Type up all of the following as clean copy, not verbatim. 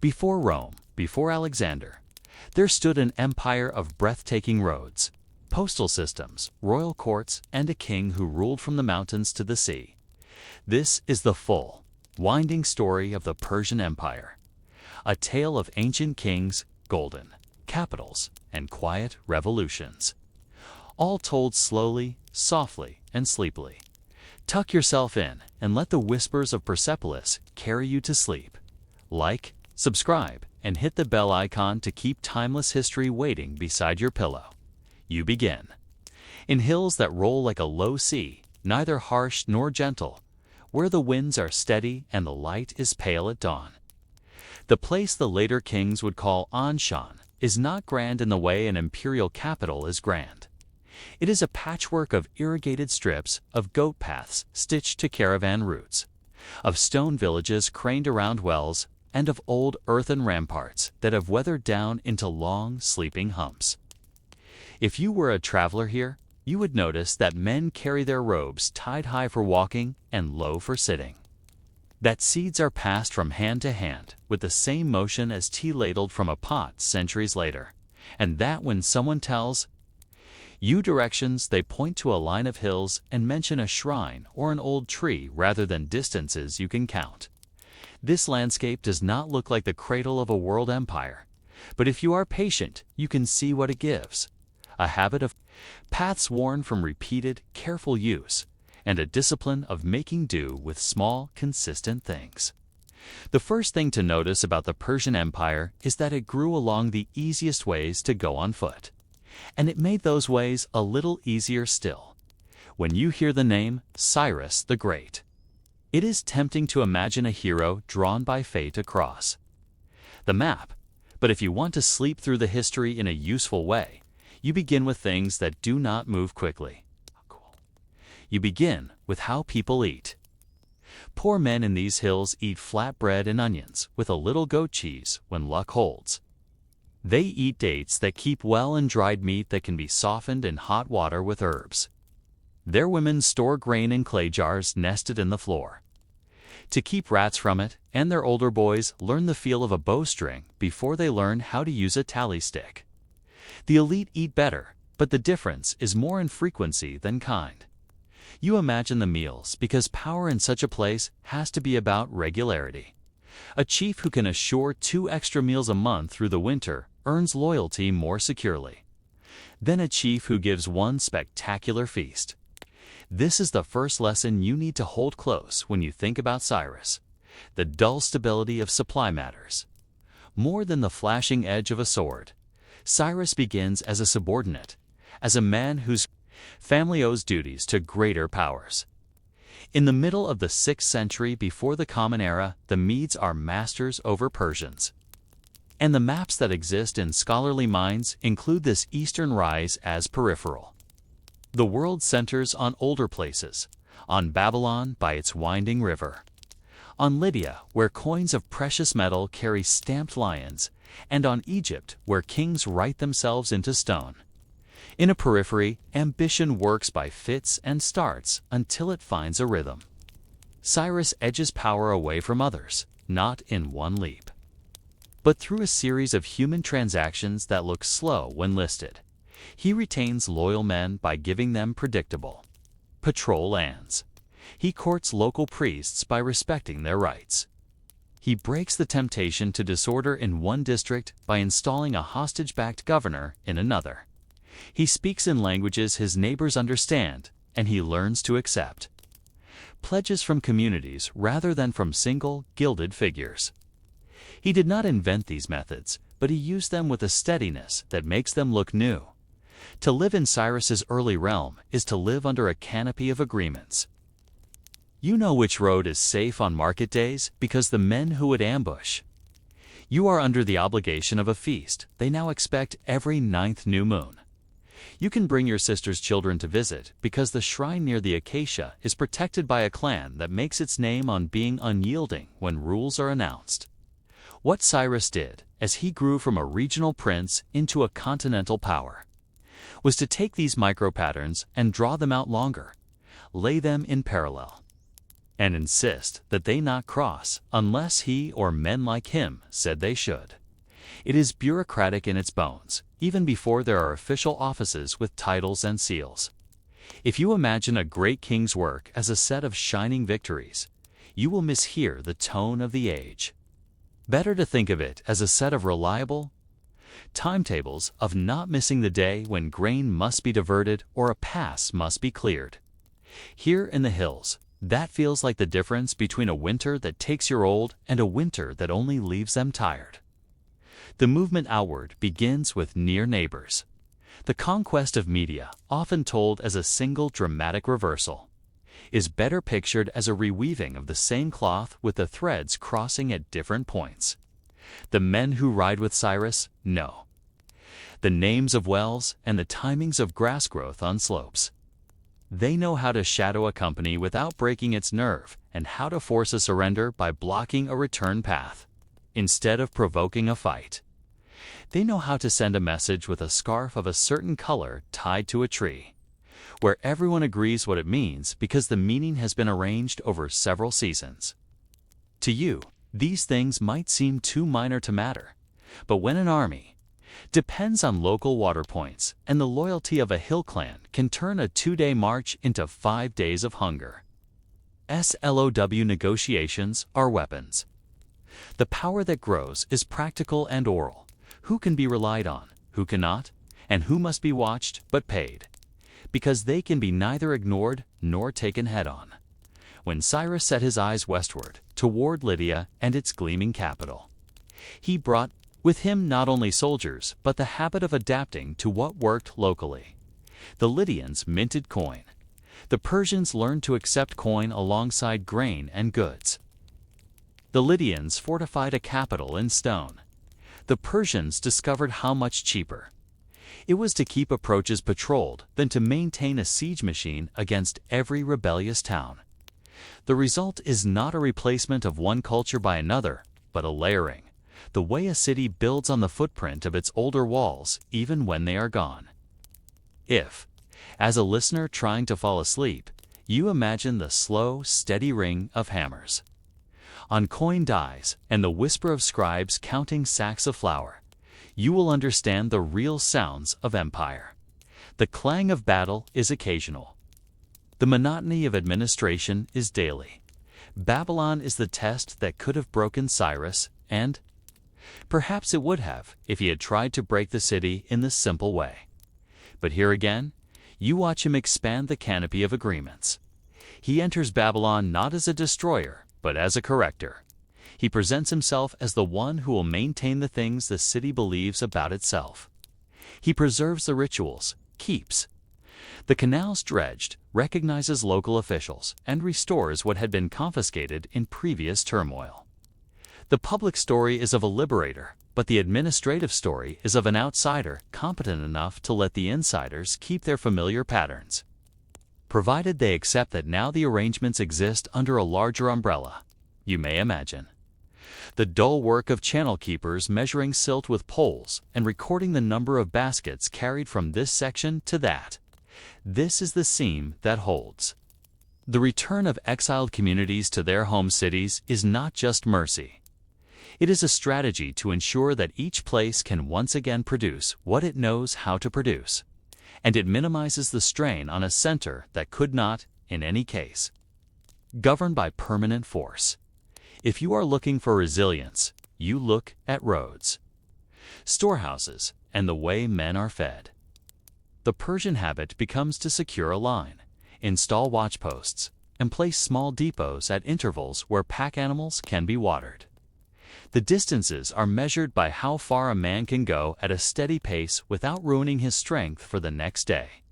Before Rome, before Alexander, there stood an empire of breathtaking roads, postal systems, royal courts, and a king who ruled from the mountains to the sea. This is the full, winding story of the Persian Empire, a tale of ancient kings, golden capitals, and quiet revolutions, all told slowly, softly, and sleepily. Tuck yourself in and let the whispers of Persepolis carry you to sleep. Like, subscribe, and hit the bell icon to keep timeless history waiting beside your pillow. You begin. In hills that roll like a low sea, neither harsh nor gentle, where the winds are steady and the light is pale at dawn. The place the later kings would call Anshan is not grand in the way an imperial capital is grand. It is a patchwork of irrigated strips, of goat paths stitched to caravan routes, of stone villages craned around wells, and of old earthen ramparts that have weathered down into long, sleeping humps. If you were a traveler here, you would notice that men carry their robes tied high for walking and low for sitting. That seeds are passed from hand to hand with the same motion as tea ladled from a pot centuries later, and that when someone tells you directions, they point to a line of hills and mention a shrine or an old tree rather than distances you can count. This landscape does not look like the cradle of a world empire, but if you are patient, you can see what it gives. A habit of paths worn from repeated, careful use, and a discipline of making do with small, consistent things. The first thing to notice about the Persian Empire is that it grew along the easiest ways to go on foot. And it made those ways a little easier still. When you hear the name Cyrus the Great, it is tempting to imagine a hero drawn by fate across the map. But if you want to sleep through the history in a useful way, you begin with things that do not move quickly. You begin with how people eat. Poor men in these hills eat flat bread and onions with a little goat cheese when luck holds. They eat dates that keep well and dried meat that can be softened in hot water with herbs. Their women store grain in clay jars nested in the floor to keep rats from it, and their older boys learn the feel of a bowstring before they learn how to use a tally stick. The elite eat better, but the difference is more in frequency than kind. You imagine the meals because power in such a place has to be about regularity. A chief who can assure 2 extra meals a month through the winter earns loyalty more securely than a chief who gives one spectacular feast. This is the first lesson you need to hold close when you think about Cyrus. The dull stability of supply matters more than the flashing edge of a sword. Cyrus begins as a subordinate, as a man whose family owes duties to greater powers. In the middle of the 6th century before the Common Era, the Medes are masters over Persians. And the maps that exist in scholarly minds include this eastern rise as peripheral. The world centers on older places, on Babylon by its winding river, on Lydia, where coins of precious metal carry stamped lions, and on Egypt, where kings write themselves into stone. In a periphery, ambition works by fits and starts until it finds a rhythm. Cyrus edges power away from others, not in one leap, but through a series of human transactions that look slow when listed. He retains loyal men by giving them predictable patrol lands. He courts local priests by respecting their rights. He breaks the temptation to disorder in one district by installing a hostage-backed governor in another. He speaks in languages his neighbors understand, and he learns to accept pledges from communities rather than from single, gilded figures. He did not invent these methods, but he used them with a steadiness that makes them look new. To live in Cyrus's early realm is to live under a canopy of agreements. You know which road is safe on market days because the men who would ambush you are under the obligation of a feast they now expect every 9th new moon. You can bring your sister's children to visit because the shrine near the acacia is protected by a clan that makes its name on being unyielding when rules are announced. What Cyrus did, as he grew from a regional prince into a continental power, was to take these micro-patterns and draw them out longer, lay them in parallel. and insist that they not cross unless he or men like him said they should. It is bureaucratic in its bones, even before there are official offices with titles and seals. If you imagine a great king's work as a set of shining victories, you will mishear the tone of the age. Better to think of it as a set of reliable timetables of not missing the day when grain must be diverted or a pass must be cleared. Here in the hills, that feels like the difference between a winter that takes your old and a winter that only leaves them tired. The movement outward begins with near neighbors. The conquest of media, often told as a single dramatic reversal, is better pictured as a reweaving of the same cloth with the threads crossing at different points. The men who ride with Cyrus know the names of wells and the timings of grass growth on slopes. They know how to shadow a company without breaking its nerve and how to force a surrender by blocking a return path instead of provoking a fight. They know how to send a message with a scarf of a certain color tied to a tree, where everyone agrees what it means because the meaning has been arranged over several seasons. To you, these things might seem too minor to matter, but when an army depends on local water points and the loyalty of a hill clan can turn a 2-day march into 5 days of hunger. SLOW negotiations are weapons. The power that grows is practical and oral. Who can be relied on, who cannot, and who must be watched but paid, because they can be neither ignored nor taken head-on. When Cyrus set his eyes westward, toward Lydia and its gleaming capital, he brought with him not only soldiers, but the habit of adapting to what worked locally. The Lydians minted coin. The Persians learned to accept coin alongside grain and goods. The Lydians fortified a capital in stone. The Persians discovered how much cheaper it was to keep approaches patrolled than to maintain a siege machine against every rebellious town. The result is not a replacement of one culture by another, but a layering, the way a city builds on the footprint of its older walls even when they are gone. If, as a listener trying to fall asleep, you imagine the slow, steady ring of hammers on coin dies and the whisper of scribes counting sacks of flour, you will understand the real sounds of empire. The clang of battle is occasional. The monotony of administration is daily. Babylon is the test that could have broken Cyrus, and perhaps it would have if he had tried to break the city in this simple way. But here again, you watch him expand the canopy of agreements. He enters Babylon not as a destroyer, but as a corrector. He presents himself as the one who will maintain the things the city believes about itself. He preserves the rituals, keeps the canals dredged, recognizes local officials, and restores what had been confiscated in previous turmoil. The public story is of a liberator, but the administrative story is of an outsider competent enough to let the insiders keep their familiar patterns, provided they accept that now the arrangements exist under a larger umbrella. You may imagine the dull work of channel keepers measuring silt with poles and recording the number of baskets carried from this section to that. This is the seam that holds. The return of exiled communities to their home cities is not just mercy. It is a strategy to ensure that each place can once again produce what it knows how to produce, and it minimizes the strain on a center that could not, in any case, govern by permanent force. If you are looking for resilience, you look at roads, storehouses, and the way men are fed. The Persian habit becomes to secure a line, install watchposts, and place small depots at intervals where pack animals can be watered. The distances are measured by how far a man can go at a steady pace without ruining his strength for the next day.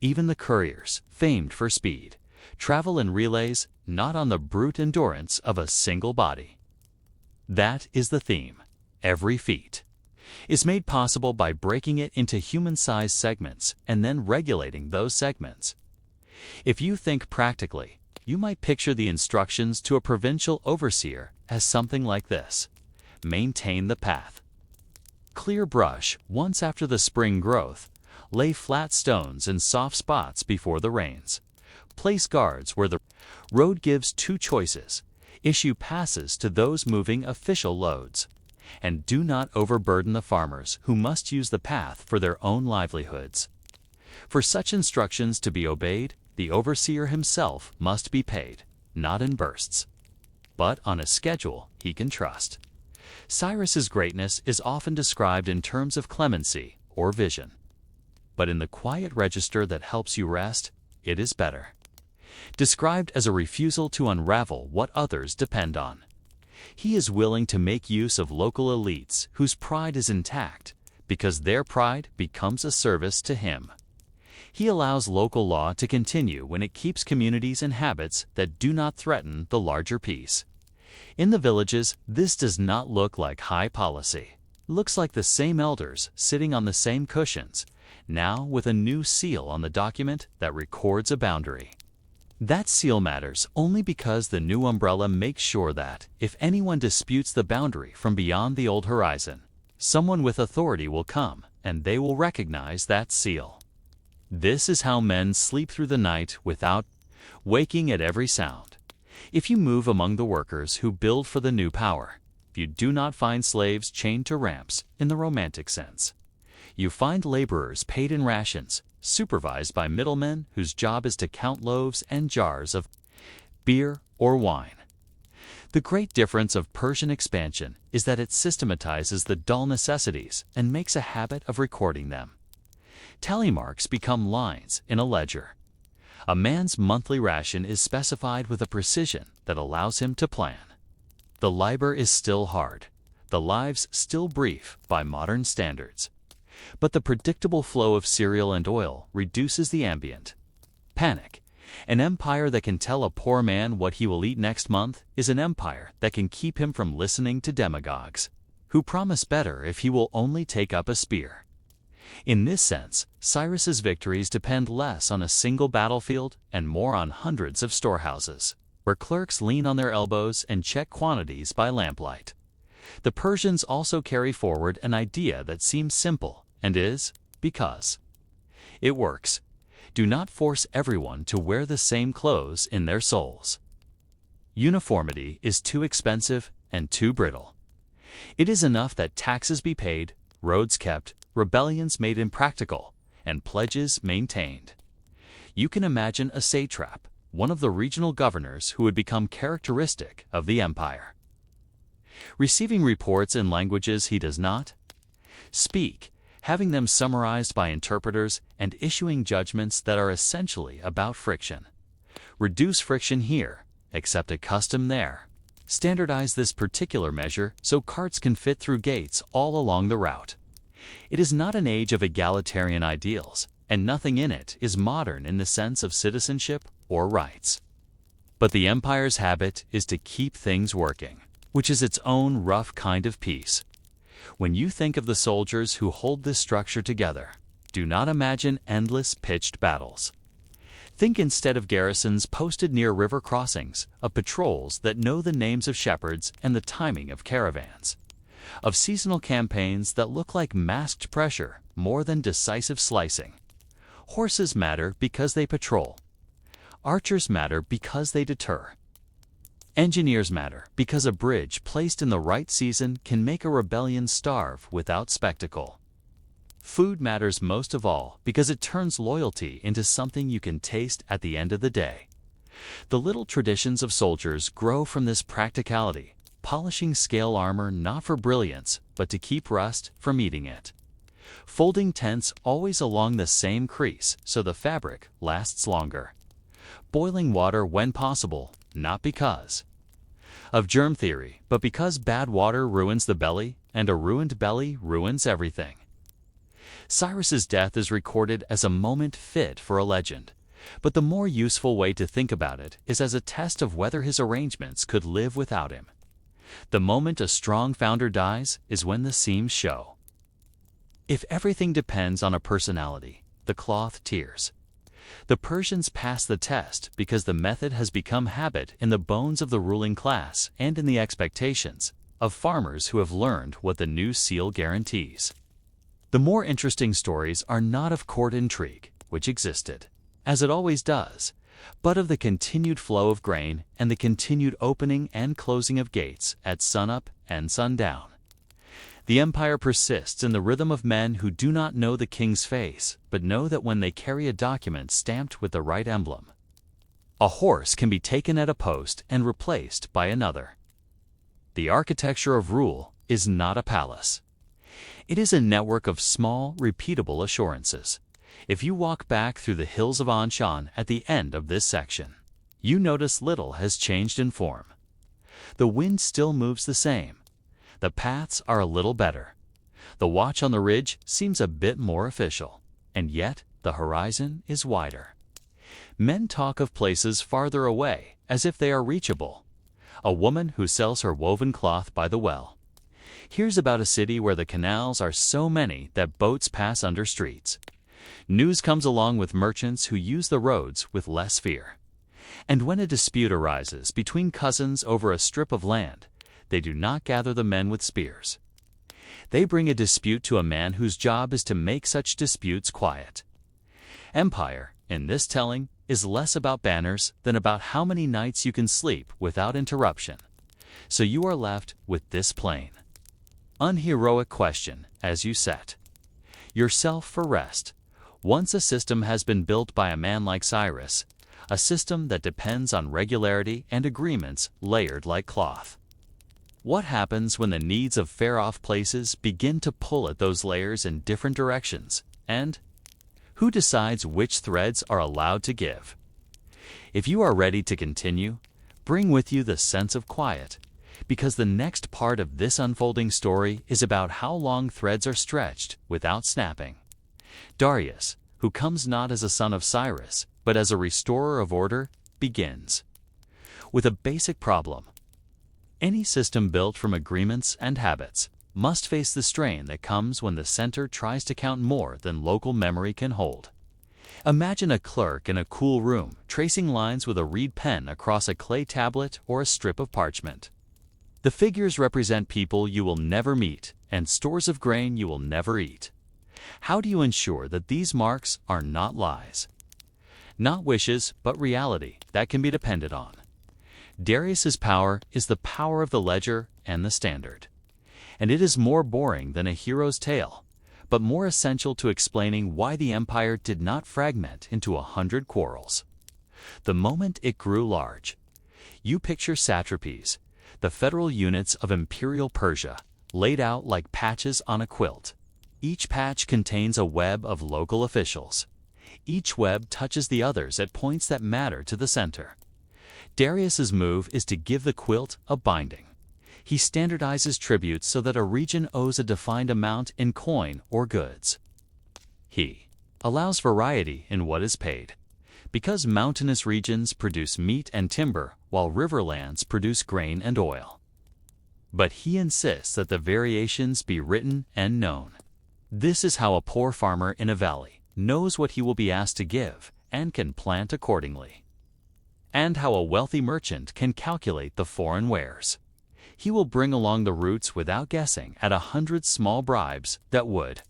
Even the couriers, famed for speed, travel in relays, not on the brute endurance of a single body. That is the theme. Every feat is made possible by breaking it into human-sized segments and then regulating those segments. If you think practically, you might picture the instructions to a provincial overseer as something like this: maintain the path. Clear brush once after the spring growth. Lay flat stones in soft spots before the rains. Place guards where the road gives two choices. Issue passes to those moving official loads. And do not overburden the farmers who must use the path for their own livelihoods. For such instructions to be obeyed, the overseer himself must be paid, not in bursts, but on a schedule he can trust. Cyrus's greatness is often described in terms of clemency or vision. But in the quiet register that helps you rest, it is better. Described as a refusal to unravel what others depend on. He is willing to make use of local elites whose pride is intact because their pride becomes a service to him. He allows local law to continue when it keeps communities and habits that do not threaten the larger peace. In the villages, this does not look like high policy. It looks like the same elders sitting on the same cushions, now with a new seal on the document that records a boundary. That seal matters only because the new umbrella makes sure that, if anyone disputes the boundary from beyond the old horizon, someone with authority will come and they will recognize that seal. This is how men sleep through the night without waking at every sound. If you move among the workers who build for the new power, you do not find slaves chained to ramps in the romantic sense. You find laborers paid in rations, supervised by middlemen whose job is to count loaves and jars of beer or wine. The great difference of Persian expansion is that it systematizes the dull necessities and makes a habit of recording them. Tally marks become lines in a ledger. A man's monthly ration is specified with a precision that allows him to plan. The labor is still hard, the lives still brief by modern standards. But the predictable flow of cereal and oil reduces the ambient panic. An empire that can tell a poor man what he will eat next month is an empire that can keep him from listening to demagogues, who promise better if he will only take up a spear. In this sense, Cyrus's victories depend less on a single battlefield and more on hundreds of storehouses, where clerks lean on their elbows and check quantities by lamplight. The Persians also carry forward an idea that seems simple and is because it works. Do not force everyone to wear the same clothes in their souls. Uniformity is too expensive and too brittle. It is enough that taxes be paid, roads kept, rebellions made impractical, and pledges maintained. You can imagine a satrap, one of the regional governors who would become characteristic of the empire. Receiving reports in languages he does not speak, having them summarized by interpreters, and issuing judgments that are essentially about friction. Reduce friction here, accept a custom there. Standardize this particular measure so carts can fit through gates all along the route. It is not an age of egalitarian ideals, and nothing in it is modern in the sense of citizenship or rights. But the empire's habit is to keep things working, which is its own rough kind of peace. When you think of the soldiers who hold this structure together, do not imagine endless pitched battles. Think instead of garrisons posted near river crossings, of patrols that know the names of shepherds and the timing of caravans, of seasonal campaigns that look like masked pressure more than decisive slicing. Horses matter because they patrol. Archers matter because they deter. Engineers matter because a bridge placed in the right season can make a rebellion starve without spectacle. Food matters most of all because it turns loyalty into something you can taste at the end of the day. The little traditions of soldiers grow from this practicality, polishing scale armor not for brilliance, but to keep rust from eating it. Folding tents always along the same crease so the fabric lasts longer. Boiling water when possible, not because of germ theory, but because bad water ruins the belly, and a ruined belly ruins everything. Cyrus's death is recorded as a moment fit for a legend, but the more useful way to think about it is as a test of whether his arrangements could live without him. The moment a strong founder dies is when the seams show. If everything depends on a personality, the cloth tears. The Persians pass the test because the method has become habit in the bones of the ruling class and in the expectations of farmers who have learned what the new seal guarantees. The more interesting stories are not of court intrigue, which existed, as it always does, but of the continued flow of grain and the continued opening and closing of gates at sunup and sundown. The empire persists in the rhythm of men who do not know the king's face, but know that when they carry a document stamped with the right emblem, a horse can be taken at a post and replaced by another. The architecture of rule is not a palace. It is a network of small, repeatable assurances. If you walk back through the hills of Anshan at the end of this section, you notice little has changed in form. The wind still moves the same. The paths are a little better. The watch on the ridge seems a bit more official, and yet the horizon is wider. Men talk of places farther away as if they are reachable. A woman who sells her woven cloth by the well hears about a city where the canals are so many that boats pass under streets. News comes along with merchants who use the roads with less fear. And when a dispute arises between cousins over a strip of land, they do not gather the men with spears. They bring a dispute to a man whose job is to make such disputes quiet. Empire, in this telling, is less about banners than about how many nights you can sleep without interruption. So you are left with this plain, unheroic question as you set yourself for rest. Once a system has been built by a man like Cyrus, a system that depends on regularity and agreements layered like cloth. What happens when the needs of far-off places begin to pull at those layers in different directions, and who decides which threads are allowed to give? If you are ready to continue, bring with you the sense of quiet, because the next part of this unfolding story is about how long threads are stretched without snapping. Darius, who comes not as a son of Cyrus, but as a restorer of order, begins with a basic problem. Any system built from agreements and habits must face the strain that comes when the center tries to count more than local memory can hold. Imagine a clerk in a cool room tracing lines with a reed pen across a clay tablet or a strip of parchment. The figures represent people you will never meet and stores of grain you will never eat. How do you ensure that these marks are not lies? Not wishes, but reality that can be depended on. Darius's power is the power of the ledger and the standard. And it is more boring than a hero's tale, but more essential to explaining why the empire did not fragment into 100 quarrels. The moment it grew large, you picture satrapies, the federal units of imperial Persia, laid out like patches on a quilt. Each patch contains a web of local officials. Each web touches the others at points that matter to the center. Darius's move is to give the quilt a binding. He standardizes tributes so that a region owes a defined amount in coin or goods. He allows variety in what is paid, because mountainous regions produce meat and timber while riverlands produce grain and oil. But he insists that the variations be written and known. This is how a poor farmer in a valley knows what he will be asked to give and can plant accordingly. And how a wealthy merchant can calculate the foreign wares. He will bring along the roots without guessing at 100 small bribes that would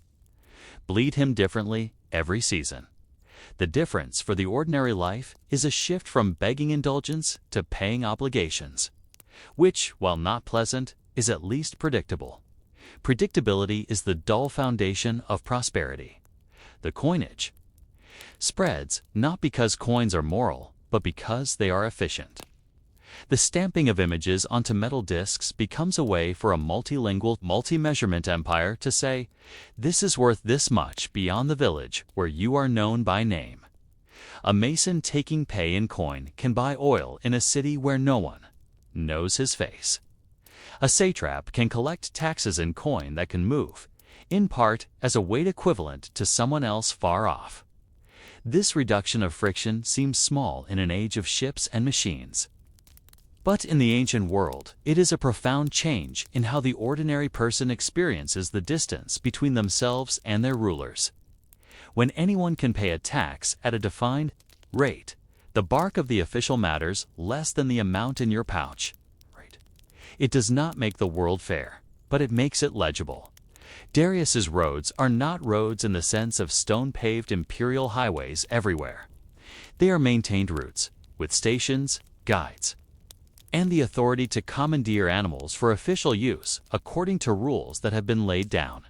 bleed him differently every season. The difference for the ordinary life is a shift from begging indulgence to paying obligations, which, while not pleasant, is at least predictable. Predictability is the dull foundation of prosperity. The coinage spreads not because coins are moral, but because they are efficient. The stamping of images onto metal discs becomes a way for a multilingual, multi-measurement empire to say, this is worth this much beyond the village where you are known by name. A mason taking pay in coin can buy oil in a city where no one knows his face. A satrap can collect taxes in coin that can move, in part as a weight equivalent to someone else far off. This reduction of friction seems small in an age of ships and machines. But in the ancient world, it is a profound change in how the ordinary person experiences the distance between themselves and their rulers. When anyone can pay a tax at a defined rate, the bark of the official matters less than the amount in your pouch. It does not make the world fair, but it makes it legible. Darius's roads are not roads in the sense of stone-paved imperial highways everywhere. They are maintained routes, with stations, guides, and the authority to commandeer animals for official use according to rules that have been laid down.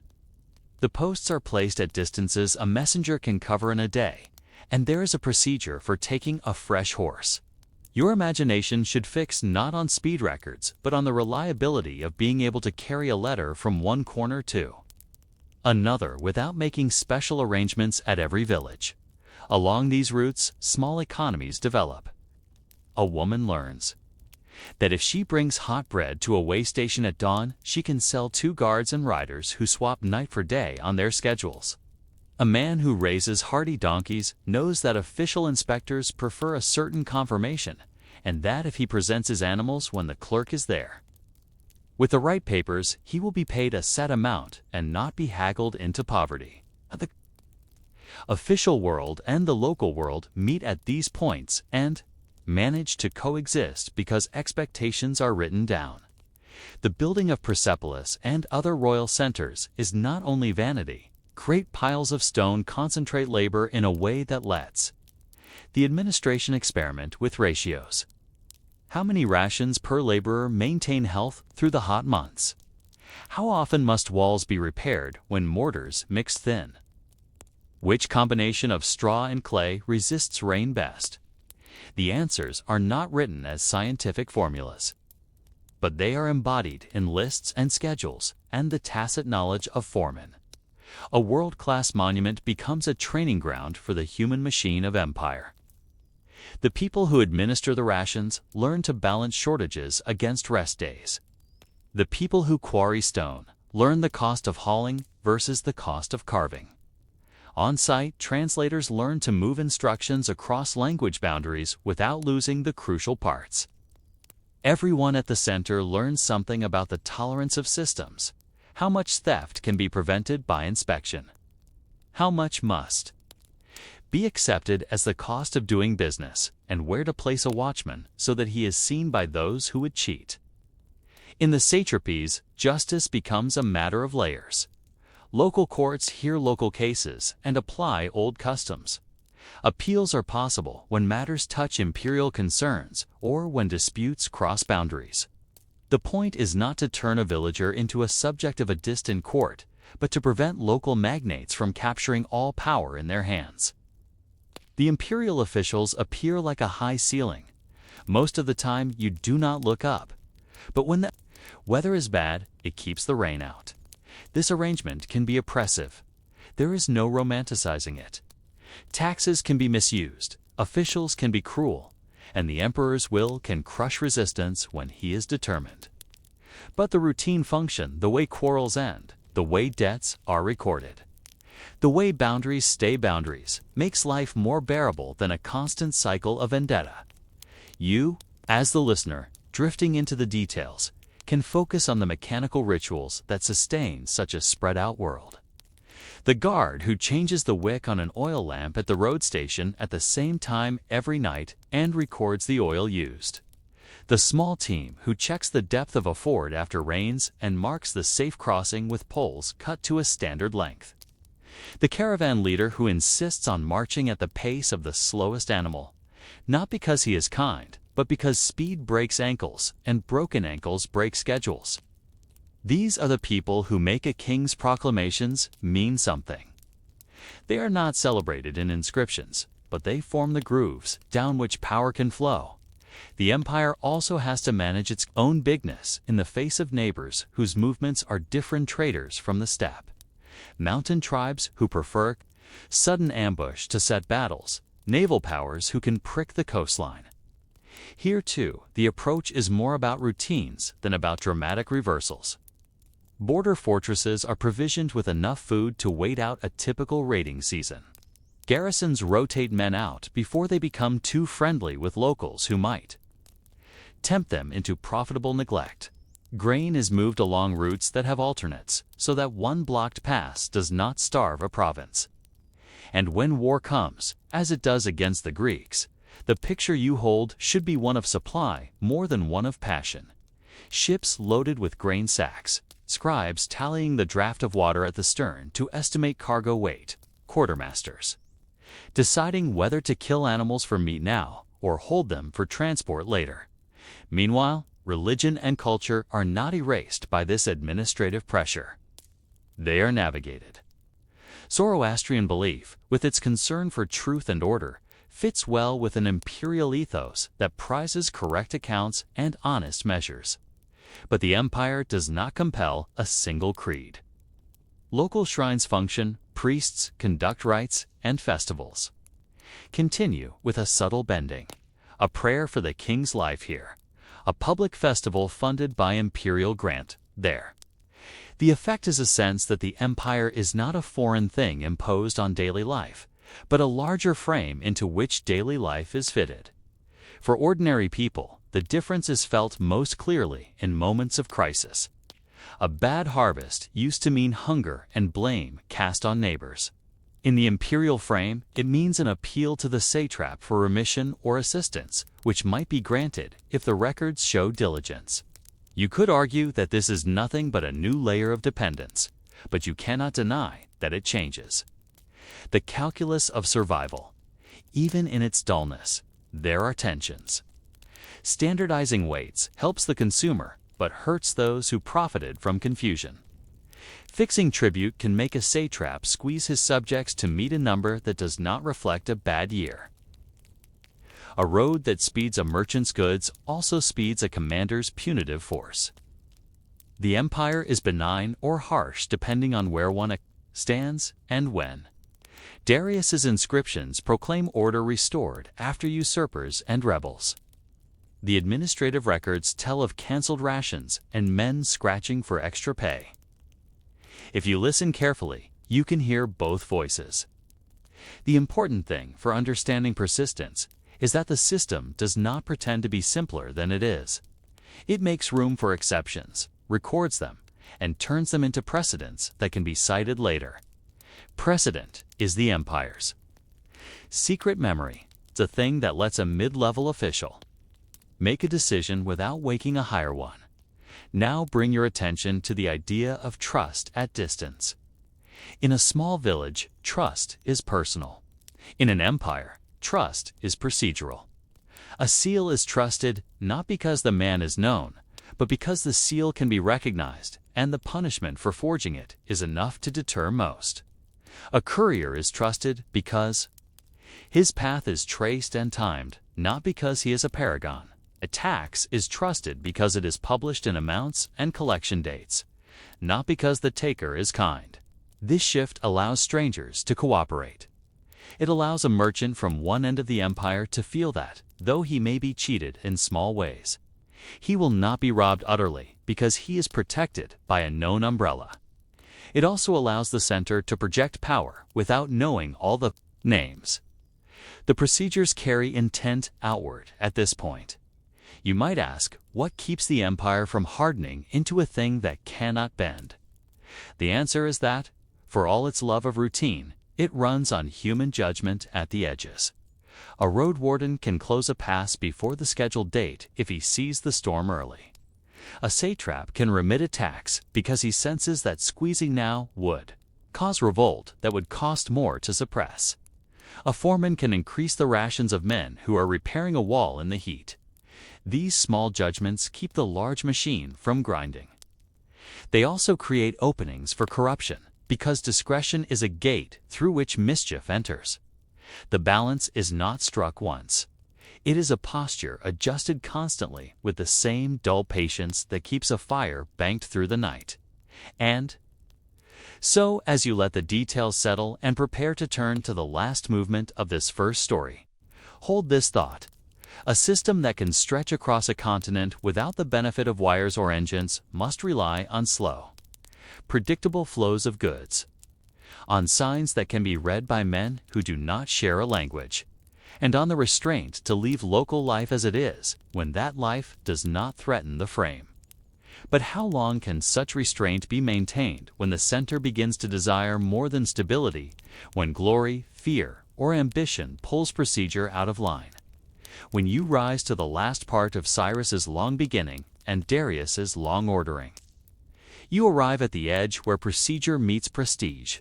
The posts are placed at distances a messenger can cover in a day, and there is a procedure for taking a fresh horse. Your imagination should fix not on speed records, but on the reliability of being able to carry a letter from one corner to another without making special arrangements at every village. Along these routes, small economies develop. A woman learns that if she brings hot bread to a way station at dawn, she can sell 2 guards and riders who swap night for day on their schedules. A man who raises hardy donkeys knows that official inspectors prefer a certain conformation, and that if he presents his animals when the clerk is there, with the right papers, he will be paid a set amount and not be haggled into poverty. The official world and the local world meet at these points and manage to coexist because expectations are written down. The building of Persepolis and other royal centers is not only vanity. Great piles of stone concentrate labor in a way that lets the administration experiment with ratios. How many rations per laborer maintain health through the hot months? How often must walls be repaired when mortars mix thin? Which combination of straw and clay resists rain best? The answers are not written as scientific formulas, but they are embodied in lists and schedules and the tacit knowledge of foremen. A world-class monument becomes a training ground for the human machine of empire. The people who administer the rations learn to balance shortages against rest days. The people who quarry stone learn the cost of hauling versus the cost of carving. On-site, translators learn to move instructions across language boundaries without losing the crucial parts. Everyone at the center learns something about the tolerance of systems. How much theft can be prevented by inspection? How much must be accepted as the cost of doing business, and where to place a watchman so that he is seen by those who would cheat? In the satrapies, justice becomes a matter of layers. Local courts hear local cases and apply old customs. Appeals are possible when matters touch imperial concerns or when disputes cross boundaries. The point is not to turn a villager into a subject of a distant court, but to prevent local magnates from capturing all power in their hands. The imperial officials appear like a high ceiling. Most of the time you do not look up. But when the weather is bad, it keeps the rain out. This arrangement can be oppressive. There is no romanticizing it. Taxes can be misused, officials can be cruel, and the emperor's will can crush resistance when he is determined. But the routine function, the way quarrels end, the way debts are recorded, the way boundaries stay boundaries, makes life more bearable than a constant cycle of vendetta. You, as the listener, drifting into the details, can focus on the mechanical rituals that sustain such a spread-out world. The guard who changes the wick on an oil lamp at the road station at the same time every night and records the oil used. The small team who checks the depth of a ford after rains and marks the safe crossing with poles cut to a standard length. The caravan leader who insists on marching at the pace of the slowest animal, not because he is kind, but because speed breaks ankles and broken ankles break schedules. These are the people who make a king's proclamations mean something. They are not celebrated in inscriptions, but they form the grooves down which power can flow. The empire also has to manage its own bigness in the face of neighbors whose movements are different traders from the steppe. Mountain tribes who prefer sudden ambush to set battles, naval powers who can prick the coastline. Here, too, the approach is more about routines than about dramatic reversals. Border fortresses are provisioned with enough food to wait out a typical raiding season. Garrisons rotate men out before they become too friendly with locals who might tempt them into profitable neglect. Grain is moved along routes that have alternates, so that one blocked pass does not starve a province. And when war comes, as it does against the Greeks, the picture you hold should be one of supply more than one of passion. Ships loaded with grain sacks, scribes tallying the draft of water at the stern to estimate cargo weight, quartermasters deciding whether to kill animals for meat now or hold them for transport later. Meanwhile, religion and culture are not erased by this administrative pressure. They are navigated. Zoroastrian belief, with its concern for truth and order, fits well with an imperial ethos that prizes correct accounts and honest measures. But the empire does not compel a single creed. Local shrines function, priests conduct rites and festivals. Continue with a subtle bending, a prayer for the king's life here, a public festival funded by imperial grant there. The effect is a sense that the empire is not a foreign thing imposed on daily life, but a larger frame into which daily life is fitted. For ordinary people, the difference is felt most clearly in moments of crisis. A bad harvest used to mean hunger and blame cast on neighbors. In the imperial frame, it means an appeal to the satrap for remission or assistance, which might be granted if the records show diligence. You could argue that this is nothing but a new layer of dependence, but you cannot deny that it changes. The calculus of survival. Even in its dullness, there are tensions. Standardizing weights helps the consumer, but hurts those who profited from confusion. Fixing tribute can make a satrap squeeze his subjects to meet a number that does not reflect a bad year. A road that speeds a merchant's goods also speeds a commander's punitive force. The empire is benign or harsh depending on where one stands and when. Darius's inscriptions proclaim order restored after usurpers and rebels. The administrative records tell of canceled rations and men scratching for extra pay. If you listen carefully, you can hear both voices. The important thing for understanding persistence is that the system does not pretend to be simpler than it is. It makes room for exceptions, records them, and turns them into precedents that can be cited later. Precedent is the empire's secret memory. It's a thing that lets a mid-level official make a decision without waking a higher one. Now bring your attention to the idea of trust at distance. In a small village, trust is personal. In an empire, trust is procedural. A seal is trusted not because the man is known, but because the seal can be recognized and the punishment for forging it is enough to deter most. A courier is trusted because his path is traced and timed, not because he is a paragon. A tax is trusted because it is published in amounts and collection dates, not because the taker is kind. This shift allows strangers to cooperate. It allows a merchant from one end of the empire to feel that, though he may be cheated in small ways, he will not be robbed utterly because he is protected by a known umbrella. It also allows the center to project power without knowing all the names. The procedures carry intent outward at this point. You might ask, what keeps the empire from hardening into a thing that cannot bend? The answer is that, for all its love of routine, it runs on human judgment at the edges. A road warden can close a pass before the scheduled date if he sees the storm early. A satrap can remit a tax because he senses that squeezing now would cause revolt that would cost more to suppress. A foreman can increase the rations of men who are repairing a wall in the heat. These small judgments keep the large machine from grinding. They also create openings for corruption, because discretion is a gate through which mischief enters. The balance is not struck once. It is a posture adjusted constantly with the same dull patience that keeps a fire banked through the night. And so, as you let the details settle and prepare to turn to the last movement of this first story, hold this thought. A system that can stretch across a continent without the benefit of wires or engines must rely on slow, predictable flows of goods, on signs that can be read by men who do not share a language, and on the restraint to leave local life as it is when that life does not threaten the frame. But how long can such restraint be maintained when the center begins to desire more than stability, when glory, fear, or ambition pulls procedure out of line? When you rise to the last part of Cyrus's long beginning and Darius's long ordering, you arrive at the edge where procedure meets prestige.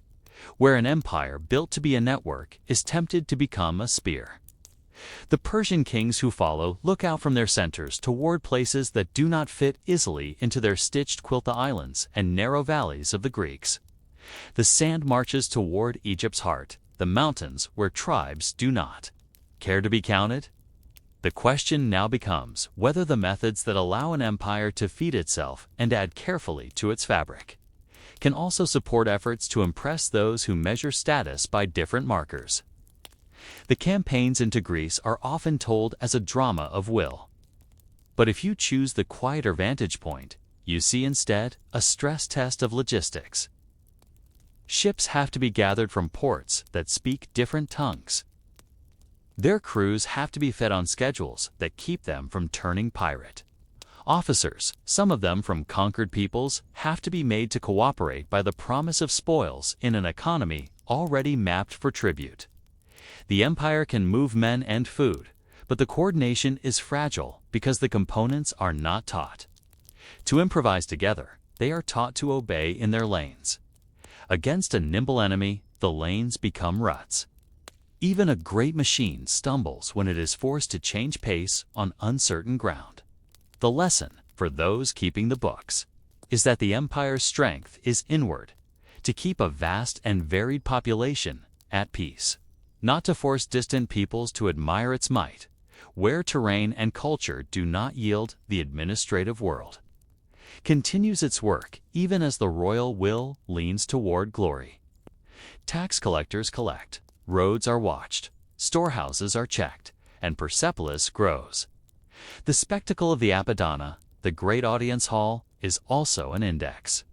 where an empire built to be a network is tempted to become a spear. The Persian kings who follow look out from their centers toward places that do not fit easily into their stitched quilta islands and narrow valleys of the Greeks. The sand marches toward Egypt's heart, the mountains where tribes do not care to be counted. The question now becomes whether the methods that allow an empire to feed itself and add carefully to its fabric can also support efforts to impress those who measure status by different markers. The campaigns into Greece are often told as a drama of will. But if you choose the quieter vantage point, you see instead a stress test of logistics. Ships have to be gathered from ports that speak different tongues. Their crews have to be fed on schedules that keep them from turning pirate. Officers, some of them from conquered peoples, have to be made to cooperate by the promise of spoils in an economy already mapped for tribute. The empire can move men and food, but the coordination is fragile because the components are not taught to improvise together. They are taught to obey in their lanes. Against a nimble enemy, the lanes become ruts. Even a great machine stumbles when it is forced to change pace on uncertain ground. The lesson, for those keeping the books, is that the empire's strength is inward, to keep a vast and varied population at peace, not to force distant peoples to admire its might, where terrain and culture do not yield. The administrative world continues its work even as the royal will leans toward glory. Tax collectors collect, roads are watched, storehouses are checked, and Persepolis grows. The spectacle of the Apadana, the great audience hall, is also an index,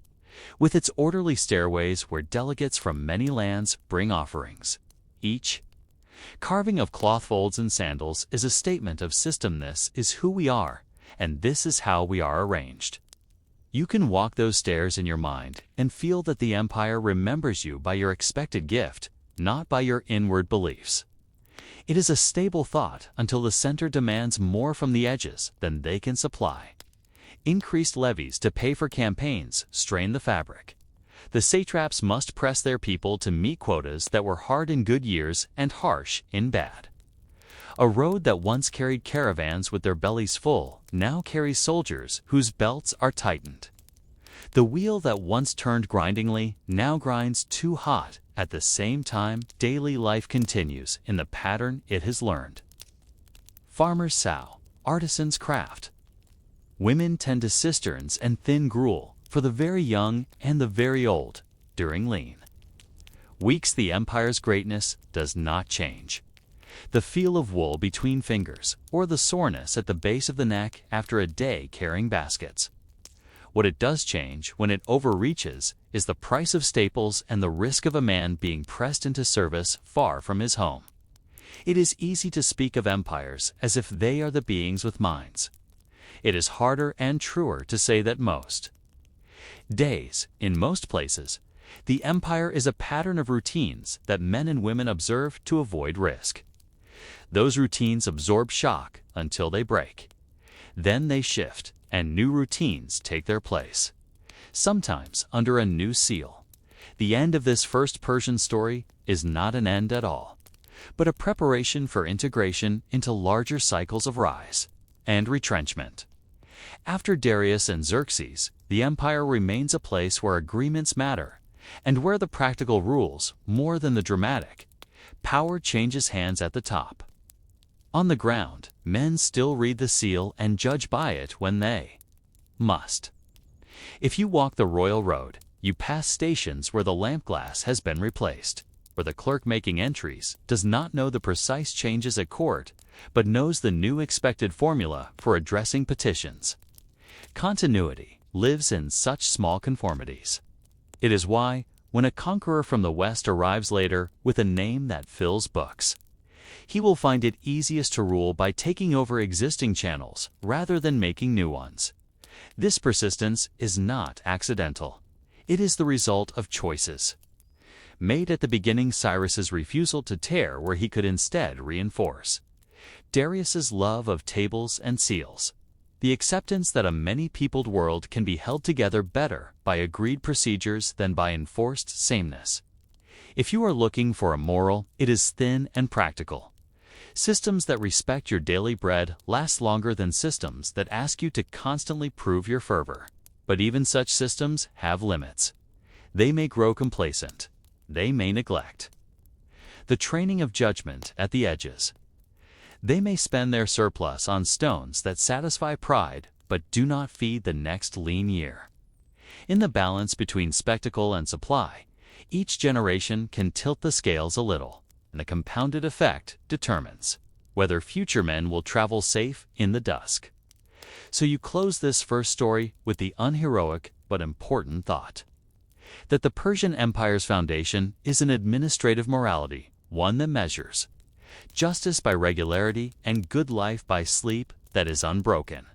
with its orderly stairways where delegates from many lands bring offerings. Each carving of cloth folds and sandals is a statement of system. This is who we are, and this is how we are arranged. You can walk those stairs in your mind and feel that the empire remembers you by your expected gift, not by your inward beliefs. It is a stable thought until the center demands more from the edges than they can supply. Increased levies to pay for campaigns strain the fabric. The satraps must press their people to meet quotas that were hard in good years and harsh in bad. A road that once carried caravans with their bellies full now carries soldiers whose belts are tightened. The wheel that once turned grindingly now grinds too hot. At the same time, daily life continues in the pattern it has learned. Farmers sow, artisans craft. Women tend to cisterns and thin gruel for the very young and the very old during lean weeks. The empire's greatness does not change. The feel of wool between fingers or the soreness at the base of the neck after a day carrying baskets. What it does change when it overreaches is the price of staples and the risk of a man being pressed into service far from his home. It is easy to speak of empires as if they are the beings with minds. It is harder and truer to say that most days, in most places, the empire is a pattern of routines that men and women observe to avoid risk. Those routines absorb shock until they break. Then they shift, and new routines take their place, sometimes under a new seal. The end of this first Persian story is not an end at all, but a preparation for integration into larger cycles of rise and retrenchment. After Darius and Xerxes, the empire remains a place where agreements matter, and where the practical rules, more than the dramatic, power changes hands at the top. On the ground, men still read the seal and judge by it when they must. If you walk the royal road, you pass stations where the lamp glass has been replaced, where the clerk making entries does not know the precise changes at court, but knows the new expected formula for addressing petitions. Continuity lives in such small conformities. It is why, when a conqueror from the West arrives later with a name that fills books, he will find it easiest to rule by taking over existing channels rather than making new ones. This persistence is not accidental. It is the result of choices made at the beginning. Cyrus's refusal to tear where he could instead reinforce. Darius's love of tables and seals. The acceptance that a many-peopled world can be held together better by agreed procedures than by enforced sameness. If you are looking for a moral, it is thin and practical. Systems that respect your daily bread last longer than systems that ask you to constantly prove your fervor. But even such systems have limits. They may grow complacent. They may neglect the training of judgment at the edges. They may spend their surplus on stones that satisfy pride but do not feed the next lean year. In the balance between spectacle and supply, each generation can tilt the scales a little, and the compounded effect determines whether future men will travel safe in the dusk. So you close this first story with the unheroic but important thought that the Persian Empire's foundation is an administrative morality, one that measures justice by regularity and good life by sleep that is unbroken.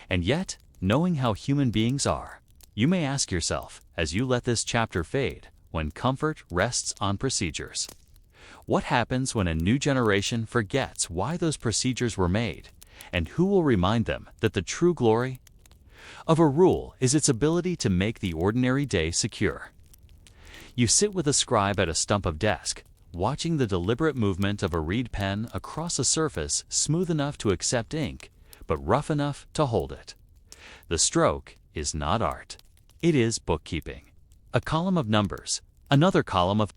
And yet, knowing how human beings are, you may ask yourself, as you let this chapter fade, when comfort rests on procedures, what happens when a new generation forgets why those procedures were made, and who will remind them that the true glory of a rule is its ability to make the ordinary day secure? You sit with a scribe at a stump of desk, watching the deliberate movement of a reed pen across a surface smooth enough to accept ink, but rough enough to hold it. The stroke is not art. It is bookkeeping. A column of numbers, another column of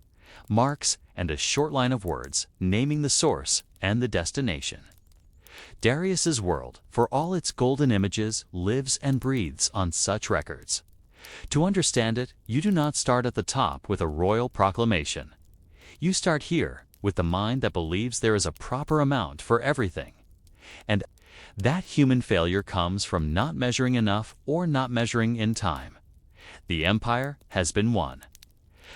marks, and a short line of words naming the source and the destination. Darius's world, for all its golden images, lives and breathes on such records. To understand it, you do not start at the top with a royal proclamation. You start here with the mind that believes there is a proper amount for everything. And that human failure comes from not measuring enough or not measuring in time. The empire has been won.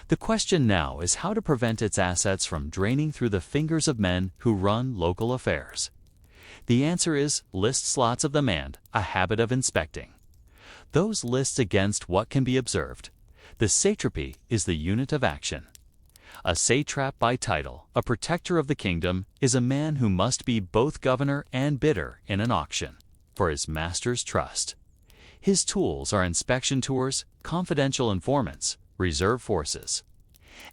The question now is how to prevent its assets from draining through the fingers of men who run local affairs. The answer is lists lots of them and a habit of inspecting those lists against what can be observed. The satrapy is the unit of action. A satrap by title, a protector of the kingdom, is a man who must be both governor and bidder in an auction for his master's trust. His tools are inspection tours, confidential informants, reserve forces,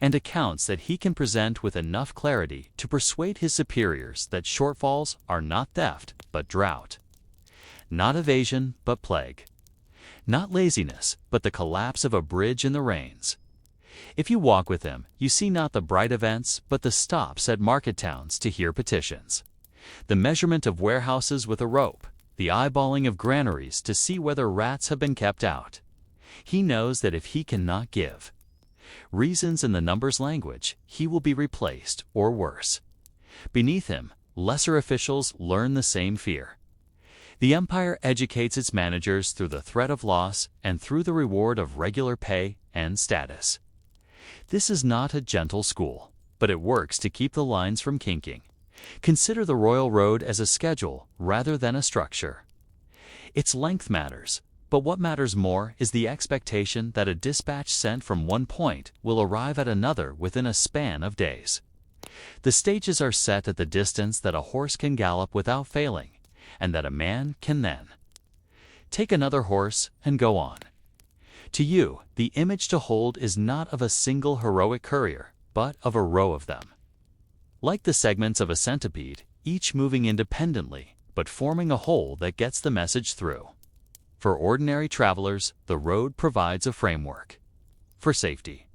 and accounts that he can present with enough clarity to persuade his superiors that shortfalls are not theft but drought, not evasion but plague, not laziness but the collapse of a bridge in the rains. If you walk with him, you see not the bright events but the stops at market towns to hear petitions, the measurement of warehouses with a rope, the eyeballing of granaries to see whether rats have been kept out. He knows that if he cannot give reasons in the numbers language, he will be replaced or worse. Beneath him, lesser officials learn the same fear. The empire educates its managers through the threat of loss and through the reward of regular pay and status. This is not a gentle school, but it works to keep the lines from kinking. Consider the royal road as a schedule rather than a structure. Its length matters, but what matters more is the expectation that a dispatch sent from one point will arrive at another within a span of days. The stages are set at the distance that a horse can gallop without failing, and that a man can then take another horse and go on. To you, the image to hold is not of a single heroic courier, but of a row of them. Like the segments of a centipede, each moving independently, but forming a whole that gets the message through. For ordinary travelers, the road provides a framework. For safety,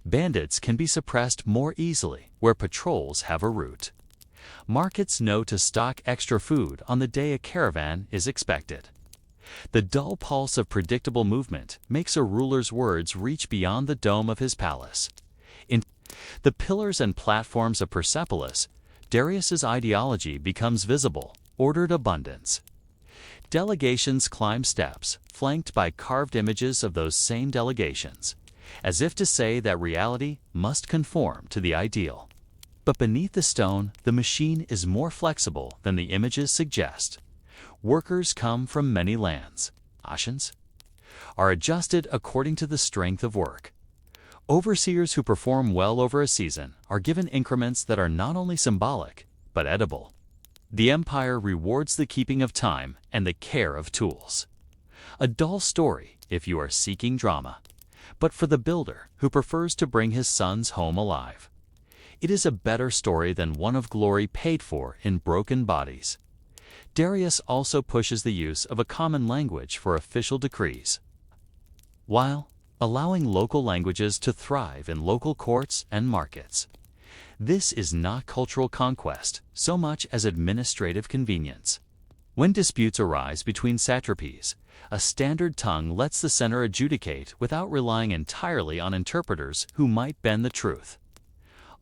bandits can be suppressed more easily where patrols have a route. Markets know to stock extra food on the day a caravan is expected. The dull pulse of predictable movement makes a ruler's words reach beyond the dome of his palace. In the pillars and platforms of Persepolis, Darius's ideology becomes visible, ordered abundance. Delegations climb steps, flanked by carved images of those same delegations, as if to say that reality must conform to the ideal. But beneath the stone, the machine is more flexible than the images suggest. Workers come from many lands. Rations are adjusted according to the strength of work. Overseers who perform well over a season are given increments that are not only symbolic, but edible. The empire rewards the keeping of time and the care of tools. A dull story if you are seeking drama. but for the builder who prefers to bring his sons home alive. It is a better story than one of glory paid for in broken bodies. Darius also pushes the use of a common language for official decrees, while allowing local languages to thrive in local courts and markets. This is not cultural conquest so much as administrative convenience. When disputes arise between satrapies, a standard tongue lets the center adjudicate without relying entirely on interpreters who might bend the truth.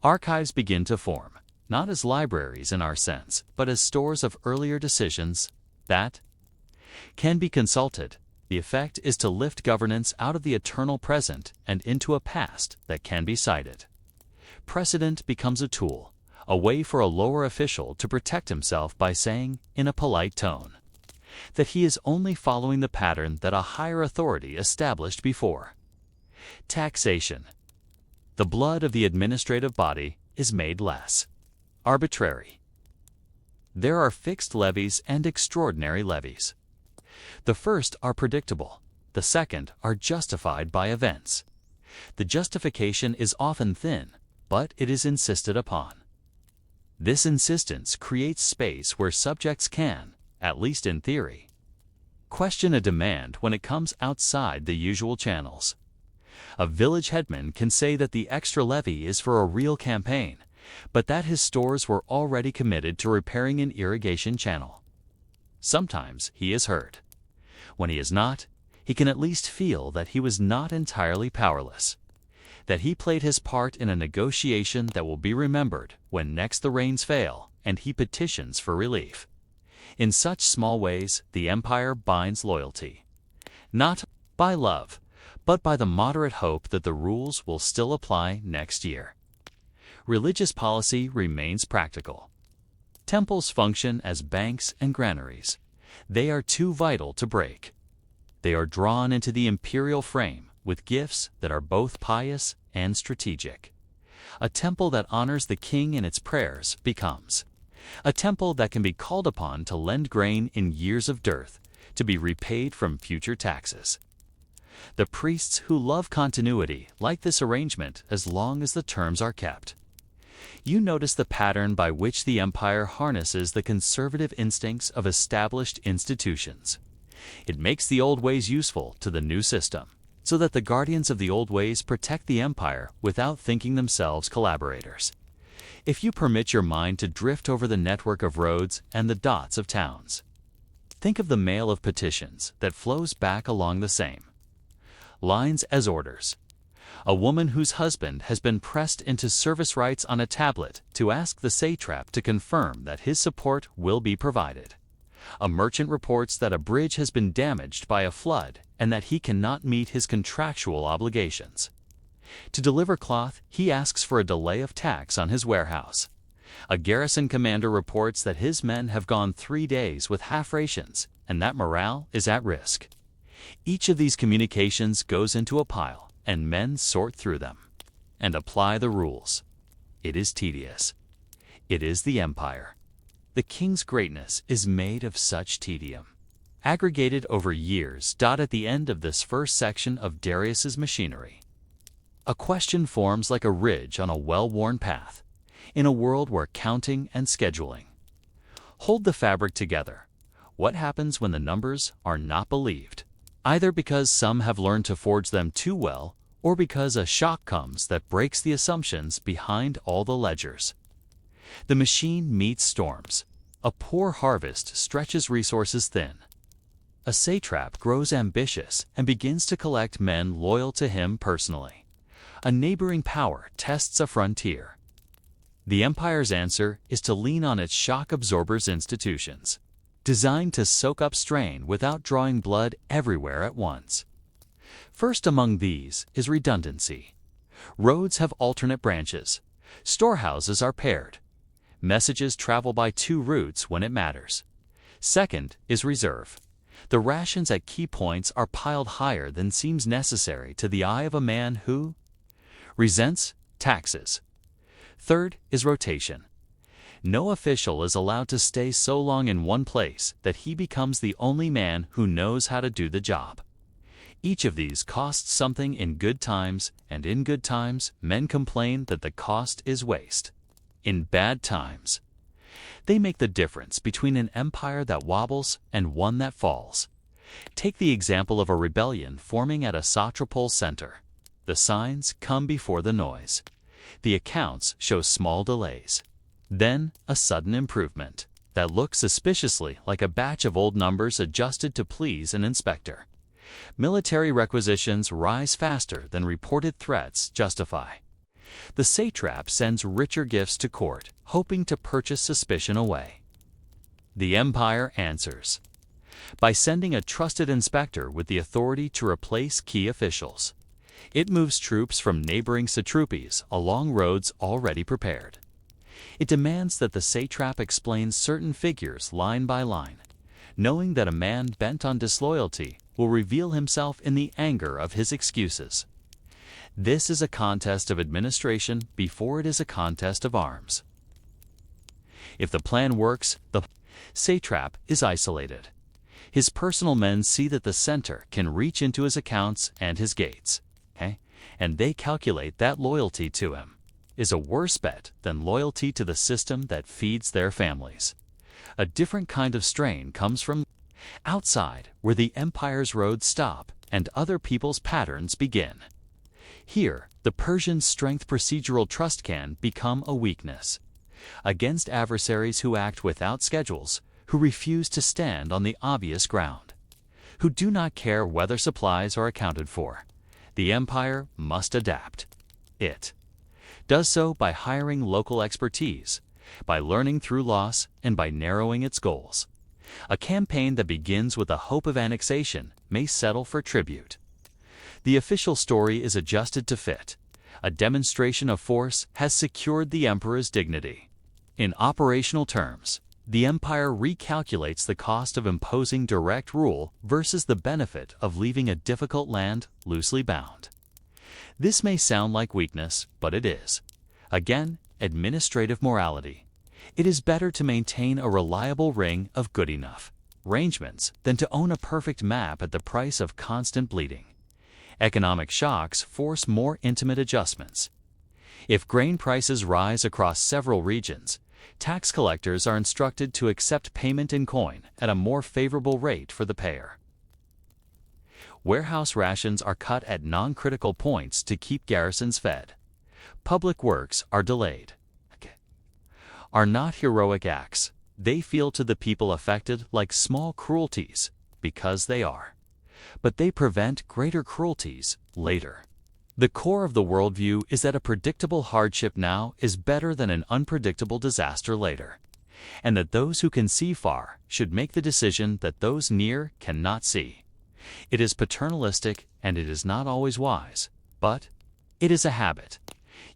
Archives begin to form, not as libraries in our sense, but as stores of earlier decisions that can be consulted. The effect is to lift governance out of the eternal present and into a past that can be cited. Precedent becomes a tool, a way for a lower official to protect himself by saying, in a polite tone, that he is only following the pattern that a higher authority established before. Taxation. The blood of the administrative body is made less arbitrary. There are fixed levies and extraordinary levies. The first are predictable, the second are justified by events. The justification is often thin, but it is insisted upon. This insistence creates space where subjects can, at least in theory, question a demand when it comes outside the usual channels. A village headman can say that the extra levy is for a real campaign, but that his stores were already committed to repairing an irrigation channel. Sometimes he is heard. When he is not, he can at least feel that he was not entirely powerless, that he played his part in a negotiation that will be remembered when next the rains fail and he petitions for relief. In such small ways, the empire binds loyalty, not by love, but by the moderate hope that the rules will still apply next year. Religious policy remains practical. Temples function as banks and granaries. They are too vital to break. They are drawn into the imperial frame with gifts that are both pious and strategic. A temple that honors the king in its prayers becomes a temple that can be called upon to lend grain in years of dearth, to be repaid from future taxes. The priests who love continuity like this arrangement as long as the terms are kept. You notice the pattern by which the empire harnesses the conservative instincts of established institutions. It makes the old ways useful to the new system, so that the guardians of the old ways protect the empire without thinking themselves collaborators. If you permit your mind to drift over the network of roads and the dots of towns, think of the mail of petitions that flows back along the same lines as orders. A woman whose husband has been pressed into service rights on a tablet to ask the satrap to confirm that his support will be provided. A merchant reports that a bridge has been damaged by a flood and that he cannot meet his contractual obligations. To deliver cloth, he asks for a delay of tax on his warehouse. A garrison commander reports that his men have gone 3 days with half rations and that morale is at risk. Each of these communications goes into a pile, and men sort through them and apply the rules. It is tedious. It is the empire. The king's greatness is made of such tedium, aggregated over years. At the end of this first section of Darius's machinery, a question forms like a ridge on a well-worn path, in a world where counting and scheduling hold the fabric together. What happens when the numbers are not believed? Either because some have learned to forge them too well, or because a shock comes that breaks the assumptions behind all the ledgers. The machine meets storms. A poor harvest stretches resources thin. A satrap grows ambitious and begins to collect men loyal to him personally. A neighboring power tests a frontier. The empire's answer is to lean on its shock absorbers institutions, designed to soak up strain without drawing blood everywhere at once. First among these is redundancy. Roads have alternate branches. Storehouses are paired. Messages travel by 2 routes when it matters. Second is reserve. The rations at key points are piled higher than seems necessary to the eye of a man who resents taxes. Third is rotation. No official is allowed to stay so long in one place that he becomes the only man who knows how to do the job. Each of these costs something in good times, and in good times, men complain that the cost is waste. In bad times, they make the difference between an empire that wobbles and one that falls. Take the example of a rebellion forming at a satrapal center. The signs come before the noise. The accounts show small delays. Then, a sudden improvement that looks suspiciously like a batch of old numbers adjusted to please an inspector. Military requisitions rise faster than reported threats justify. The satrap sends richer gifts to court, hoping to purchase suspicion away. The empire answers by sending a trusted inspector with the authority to replace key officials. It moves troops from neighboring satrapies along roads already prepared. It demands that the satrap explains certain figures line by line, knowing that a man bent on disloyalty will reveal himself in the anger of his excuses. This is a contest of administration before it is a contest of arms. If the plan works, the satrap is isolated. His personal men see that the center can reach into his accounts and his gates, and they calculate that loyalty to him is a worse bet than loyalty to the system that feeds their families. A different kind of strain comes from outside, where the empire's roads stop and other people's patterns begin. Here, the Persian strength procedural trust can become a weakness. Against adversaries who act without schedules, who refuse to stand on the obvious ground, who do not care whether supplies are accounted for, the empire must adapt. It does so by hiring local expertise, by learning through loss, and by narrowing its goals. A campaign that begins with a hope of annexation may settle for tribute. The official story is adjusted to fit. A demonstration of force has secured the emperor's dignity. In operational terms, the empire recalculates the cost of imposing direct rule versus the benefit of leaving a difficult land loosely bound. This may sound like weakness, but it is. Again, administrative morality. It is better to maintain a reliable ring of good enough arrangements than to own a perfect map at the price of constant bleeding. Economic shocks force more intimate adjustments. If grain prices rise across several regions, tax collectors are instructed to accept payment in coin at a more favorable rate for the payer. Warehouse rations are cut at non-critical points to keep garrisons fed. Public works are delayed. Are not heroic acts. They feel to the people affected like small cruelties, because they are. But they prevent greater cruelties later. The core of the worldview is that a predictable hardship now is better than an unpredictable disaster later, and that those who can see far should make the decision that those near cannot see. It is paternalistic, and it is not always wise, but it is a habit.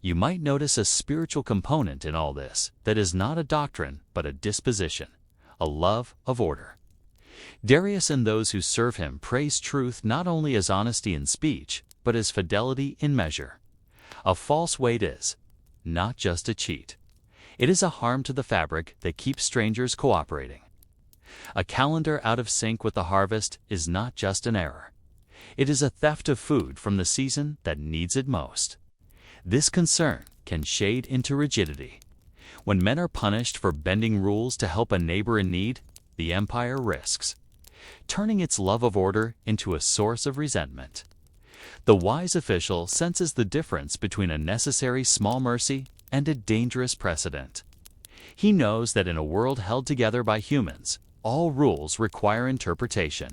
You might notice a spiritual component in all this that is not a doctrine but a disposition, a love of order. Darius and those who serve him praise truth not only as honesty in speech, but as fidelity in measure. A false weight is not just a cheat. It is a harm to the fabric that keeps strangers cooperating. A calendar out of sync with the harvest is not just an error. It is a theft of food from the season that needs it most. This concern can shade into rigidity. When men are punished for bending rules to help a neighbor in need, the empire risks turning its love of order into a source of resentment. The wise official senses the difference between a necessary small mercy and a dangerous precedent. He knows that in a world held together by humans, all rules require interpretation.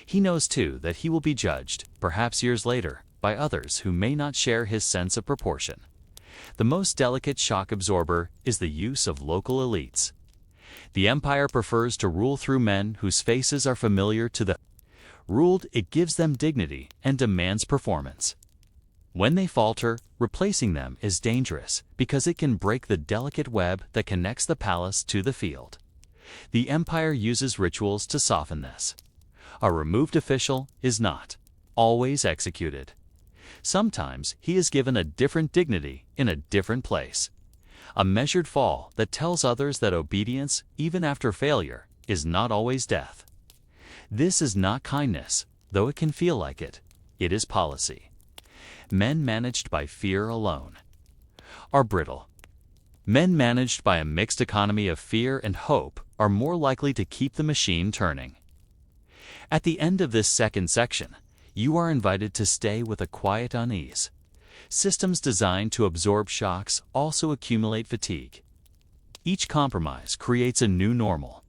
He knows, too, that he will be judged, perhaps years later, by others who may not share his sense of proportion. The most delicate shock absorber is the use of local elites. The empire prefers to rule through men whose faces are familiar to the ruled. It gives them dignity and demands performance. When they falter, replacing them is dangerous because it can break the delicate web that connects the palace to the field. The empire uses rituals to soften this. A removed official is not always executed. Sometimes he is given a different dignity in a different place. A measured fall that tells others that obedience, even after failure, is not always death. This is not kindness, though it can feel like it, it is policy. Men managed by fear alone are brittle. Men managed by a mixed economy of fear and hope are more likely to keep the machine turning. At the end of this second section, you are invited to stay with a quiet unease. Systems designed to absorb shocks also accumulate fatigue. Each compromise creates a new normal.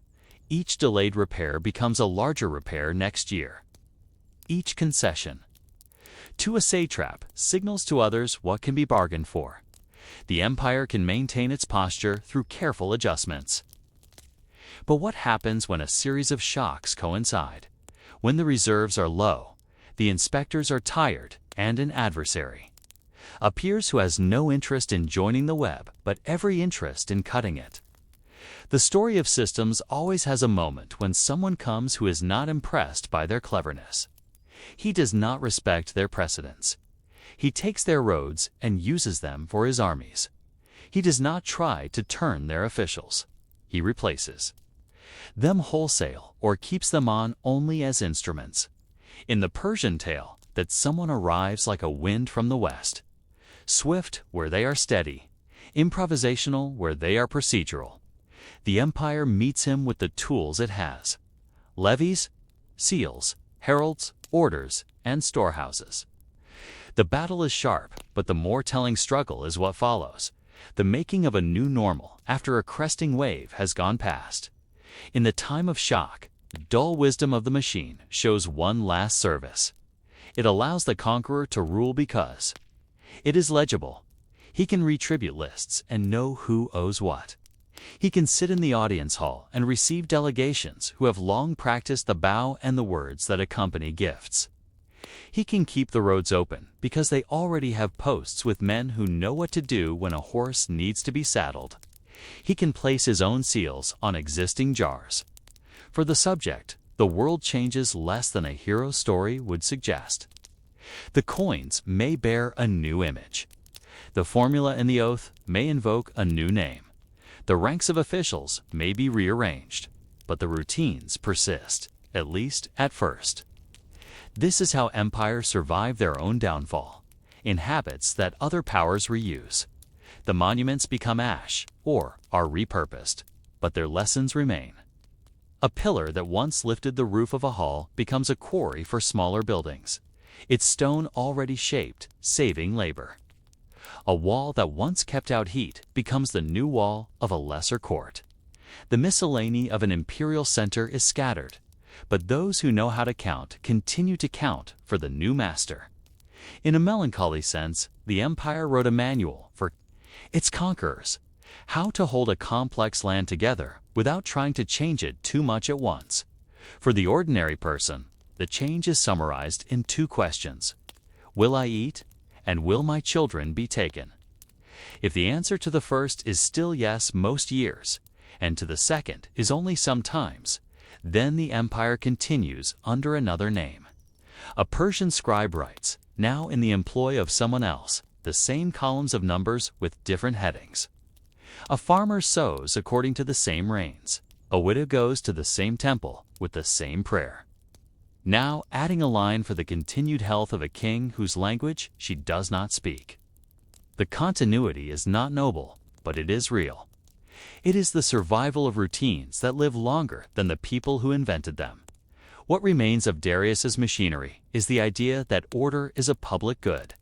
Each delayed repair becomes a larger repair next year. Each concession to a satrap signals to others what can be bargained for. The empire can maintain its posture through careful adjustments. But what happens when a series of shocks coincide? When the reserves are low, the inspectors are tired, and an adversary appears who has no interest in joining the web, but every interest in cutting it. The story of systems always has a moment when someone comes who is not impressed by their cleverness. He does not respect their precedents. He takes their roads and uses them for his armies. He does not try to turn their officials. He replaces them wholesale or keeps them on only as instruments. In the Persian tale, that someone arrives like a wind from the west, swift where they are steady, improvisational where they are procedural. The empire meets him with the tools it has: levies, seals, heralds, orders, and storehouses. The battle is sharp, but the more telling struggle is what follows: the making of a new normal after a cresting wave has gone past. In the time of shock, dull wisdom of the machine shows one last service. It allows the conqueror to rule because it is legible. He can retribute lists and know who owes what. He can sit in the audience hall and receive delegations who have long practiced the bow and the words that accompany gifts. He can keep the roads open because they already have posts with men who know what to do when a horse needs to be saddled. He can place his own seals on existing jars. For the subject, the world changes less than a hero story would suggest. The coins may bear a new image. The formula in the oath may invoke a new name. The ranks of officials may be rearranged, but the routines persist, at least at first. This is how empires survive their own downfall, in habits that other powers reuse. The monuments become ash or are repurposed, but their lessons remain. A pillar that once lifted the roof of a hall becomes a quarry for smaller buildings, its stone already shaped, saving labor. A wall that once kept out heat becomes the new wall of a lesser court. The miscellany of an imperial center is scattered, but those who know how to count continue to count for the new master. In a melancholy sense, the empire wrote a manual for its conquerors: how to hold a complex land together without trying to change it too much at once. For the ordinary person, the change is summarized in two questions: will I eat, and will my children be taken? If the answer to the first is still yes most years, and to the second is only sometimes, then the empire continues under another name. A Persian scribe writes, now in the employ of someone else, the same columns of numbers with different headings. A farmer sows according to the same rains. A widow goes to the same temple with the same prayer. Now adding a line for the continued health of a king whose language she does not speak. The continuity is not noble, but it is real. It is the survival of routines that live longer than the people who invented them. What remains of Darius's machinery is the idea that order is a public good.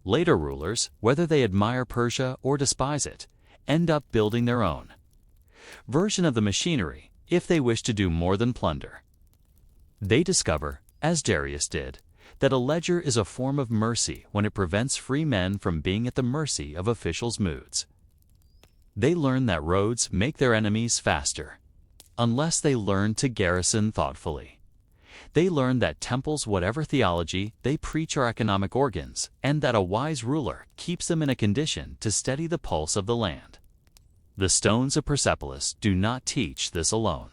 Later rulers, whether they admire Persia or despise it, end up building their own version of the machinery if they wish to do more than plunder. They discover, as Darius did, that a ledger is a form of mercy when it prevents free men from being at the mercy of officials' moods. They learn that roads make their enemies faster, unless they learn to garrison thoughtfully. They learn that temples, whatever theology they preach, are economic organs, and that a wise ruler keeps them in a condition to steady the pulse of the land. The stones of Persepolis do not teach this alone.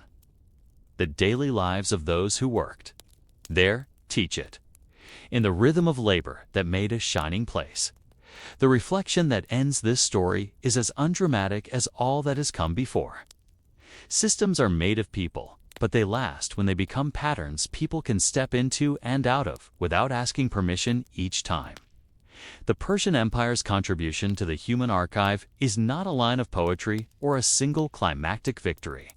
The daily lives of those who worked there teach it. In the rhythm of labor that made a shining place. The reflection that ends this story is as undramatic as all that has come before. Systems are made of people, but they last when they become patterns people can step into and out of without asking permission each time. The Persian Empire's contribution to the human archive is not a line of poetry or a single climactic victory.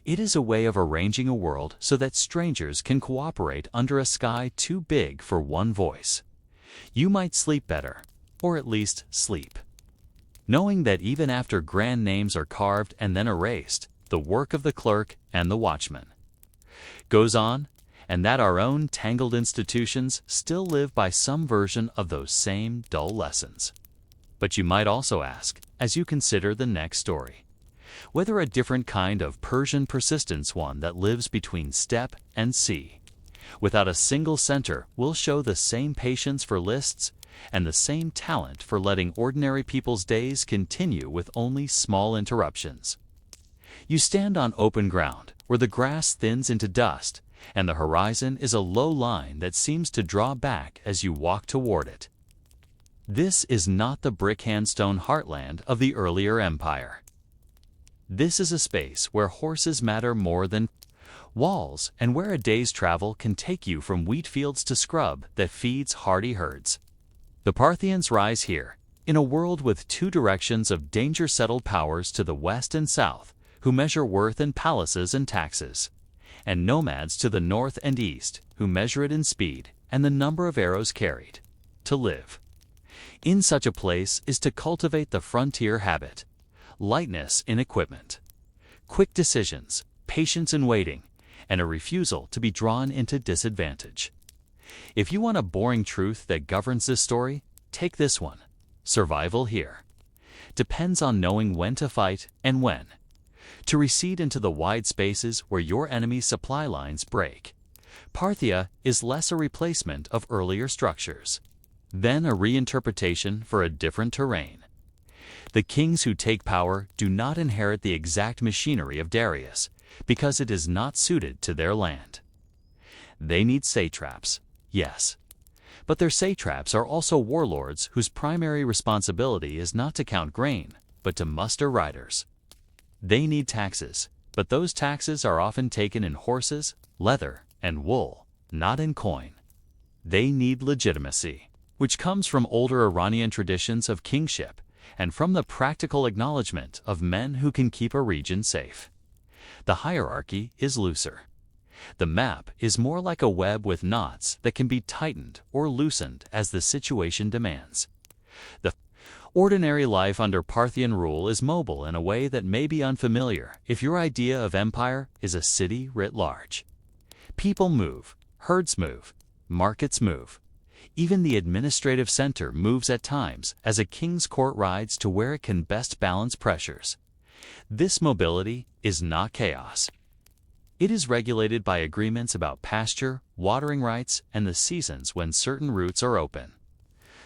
It is a way of arranging a world so that strangers can cooperate under a sky too big for one voice. You might sleep better, or at least sleep, knowing that even after grand names are carved and then erased, the work of the clerk and the watchman goes on, and that our own tangled institutions still live by some version of those same dull lessons. But you might also ask, as you consider the next story, whether a different kind of Persian persistence, one that lives between steppe and sea, without a single center, will show the same patience for lists and the same talent for letting ordinary people's days continue with only small interruptions. You stand on open ground where the grass thins into dust, and the horizon is a low line that seems to draw back as you walk toward it. This is not the brick-and-stone heartland of the earlier empire. This is a space where horses matter more than walls, and where a day's travel can take you from wheat fields to scrub that feeds hardy herds. The Parthians rise here, in a world with two directions of danger-settled powers to the west and south, who measure worth in palaces and taxes, and nomads to the north and east, who measure it in speed and the number of arrows carried. To live in such a place is to cultivate the frontier habit: lightness in equipment, quick decisions, patience in waiting, and a refusal to be drawn into disadvantage. If you want a boring truth that governs this story, take this one: survival here depends on knowing when to fight and when to recede into the wide spaces where your enemy's supply lines break. Parthia is less a replacement of earlier structures than a reinterpretation for a different terrain. The kings who take power do not inherit the exact machinery of Darius, because it is not suited to their land. They need satraps, yes, but their satraps are also warlords whose primary responsibility is not to count grain, but to muster riders. They need taxes, but those taxes are often taken in horses, leather, and wool, not in coin. They need legitimacy, which comes from older Iranian traditions of kingship and from the practical acknowledgement of men who can keep a region safe. The hierarchy is looser. The map is more like a web with knots that can be tightened or loosened as the situation demands. The ordinary life under Parthian rule is mobile in a way that may be unfamiliar if your idea of empire is a city writ large. People move, herds move, markets move. Even the administrative center moves at times as a king's court rides to where it can best balance pressures. This mobility is not chaos. It is regulated by agreements about pasture, watering rights, and the seasons when certain routes are open.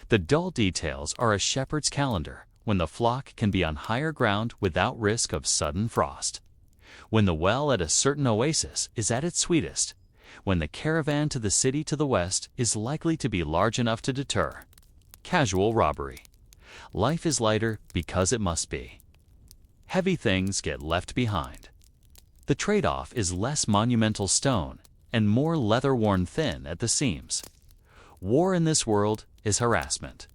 The dull details are a shepherd's calendar, when the flock can be on higher ground without risk of sudden frost, when the well at a certain oasis is at its sweetest, when the caravan to the city to the west is likely to be large enough to deter casual robbery. Life is lighter because it must be. Heavy things get left behind. The trade-off is less monumental stone and more leather worn thin at the seams. War in this world is harassment.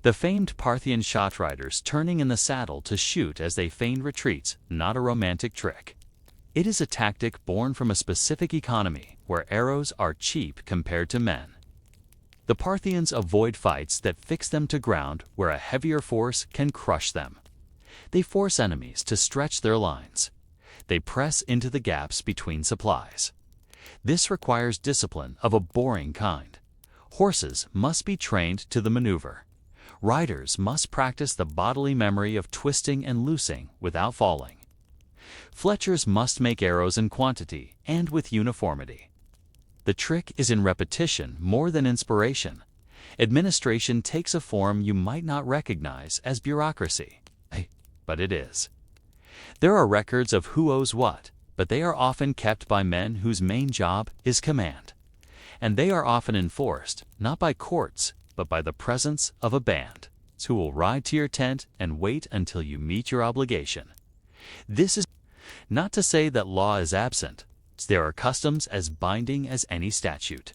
The famed Parthian shot riders turning in the saddle to shoot as they feigned retreats, not a romantic trick. It is a tactic born from a specific economy where arrows are cheap compared to men. The Parthians avoid fights that fix them to ground where a heavier force can crush them. They force enemies to stretch their lines. They press into the gaps between supplies. This requires discipline of a boring kind. Horses must be trained to the maneuver. Riders must practice the bodily memory of twisting and loosing without falling. Fletchers must make arrows in quantity and with uniformity. The trick is in repetition more than inspiration. Administration takes a form you might not recognize as bureaucracy, but it is. There are records of who owes what, but they are often kept by men whose main job is command. And they are often enforced, not by courts, but by the presence of a band, who will ride to your tent and wait until you meet your obligation. This is Not to say that law is absent. There are customs as binding as any statute.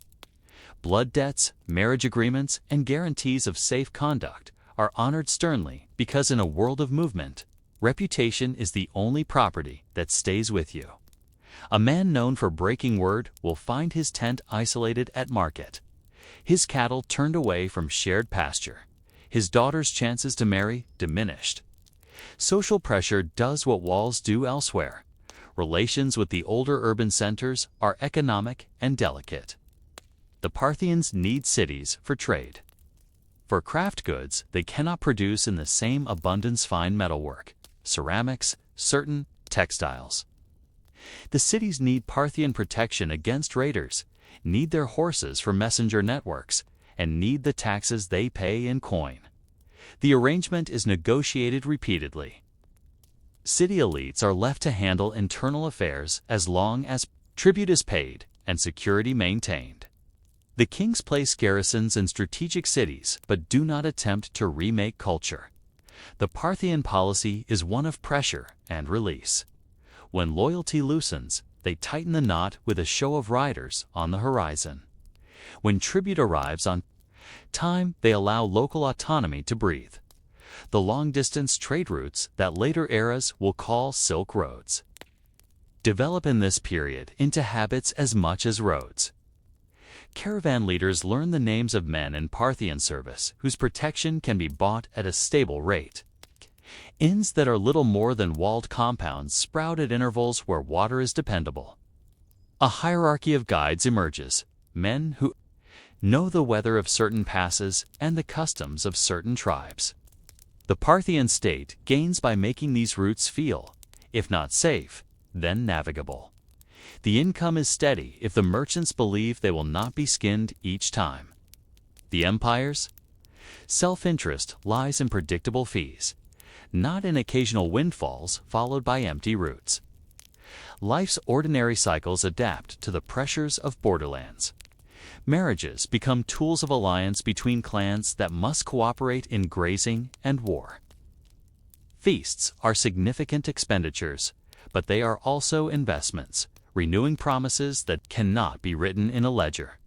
Blood debts, marriage agreements, and guarantees of safe conduct are honored sternly because in a world of movement, reputation is the only property that stays with you. A man known for breaking word will find his tent isolated at market, his cattle turned away from shared pasture, his daughter's chances to marry diminished. Social pressure does what walls do elsewhere. Relations with the older urban centers are economic and delicate. The Parthians need cities for trade. For craft goods, they cannot produce in the same abundance fine metalwork, ceramics, certain textiles. The cities need Parthian protection against raiders, need their horses for messenger networks, and need the taxes they pay in coin. The arrangement is negotiated repeatedly. City elites are left to handle internal affairs as long as tribute is paid and security maintained. The kings place garrisons in strategic cities but do not attempt to remake culture. The Parthian policy is one of pressure and release. When loyalty loosens, they tighten the knot with a show of riders on the horizon. When tribute arrives on time, they allow local autonomy to breathe. The long-distance trade routes that later eras will call Silk Roads develop in this period into habits as much as roads. Caravan leaders learn the names of men in Parthian service whose protection can be bought at a stable rate. Inns that are little more than walled compounds sprout at intervals where water is dependable. A hierarchy of guides emerges, men who know the weather of certain passes and the customs of certain tribes. The Parthian state gains by making these routes feel, if not safe, then navigable. The income is steady if the merchants believe they will not be skinned each time. The empire's self-interest lies in predictable fees, not in occasional windfalls followed by empty routes. Life's ordinary cycles adapt to the pressures of borderlands. Marriages become tools of alliance between clans that must cooperate in grazing and war. Feasts are significant expenditures, but they are also investments, renewing promises that cannot be written in a ledger.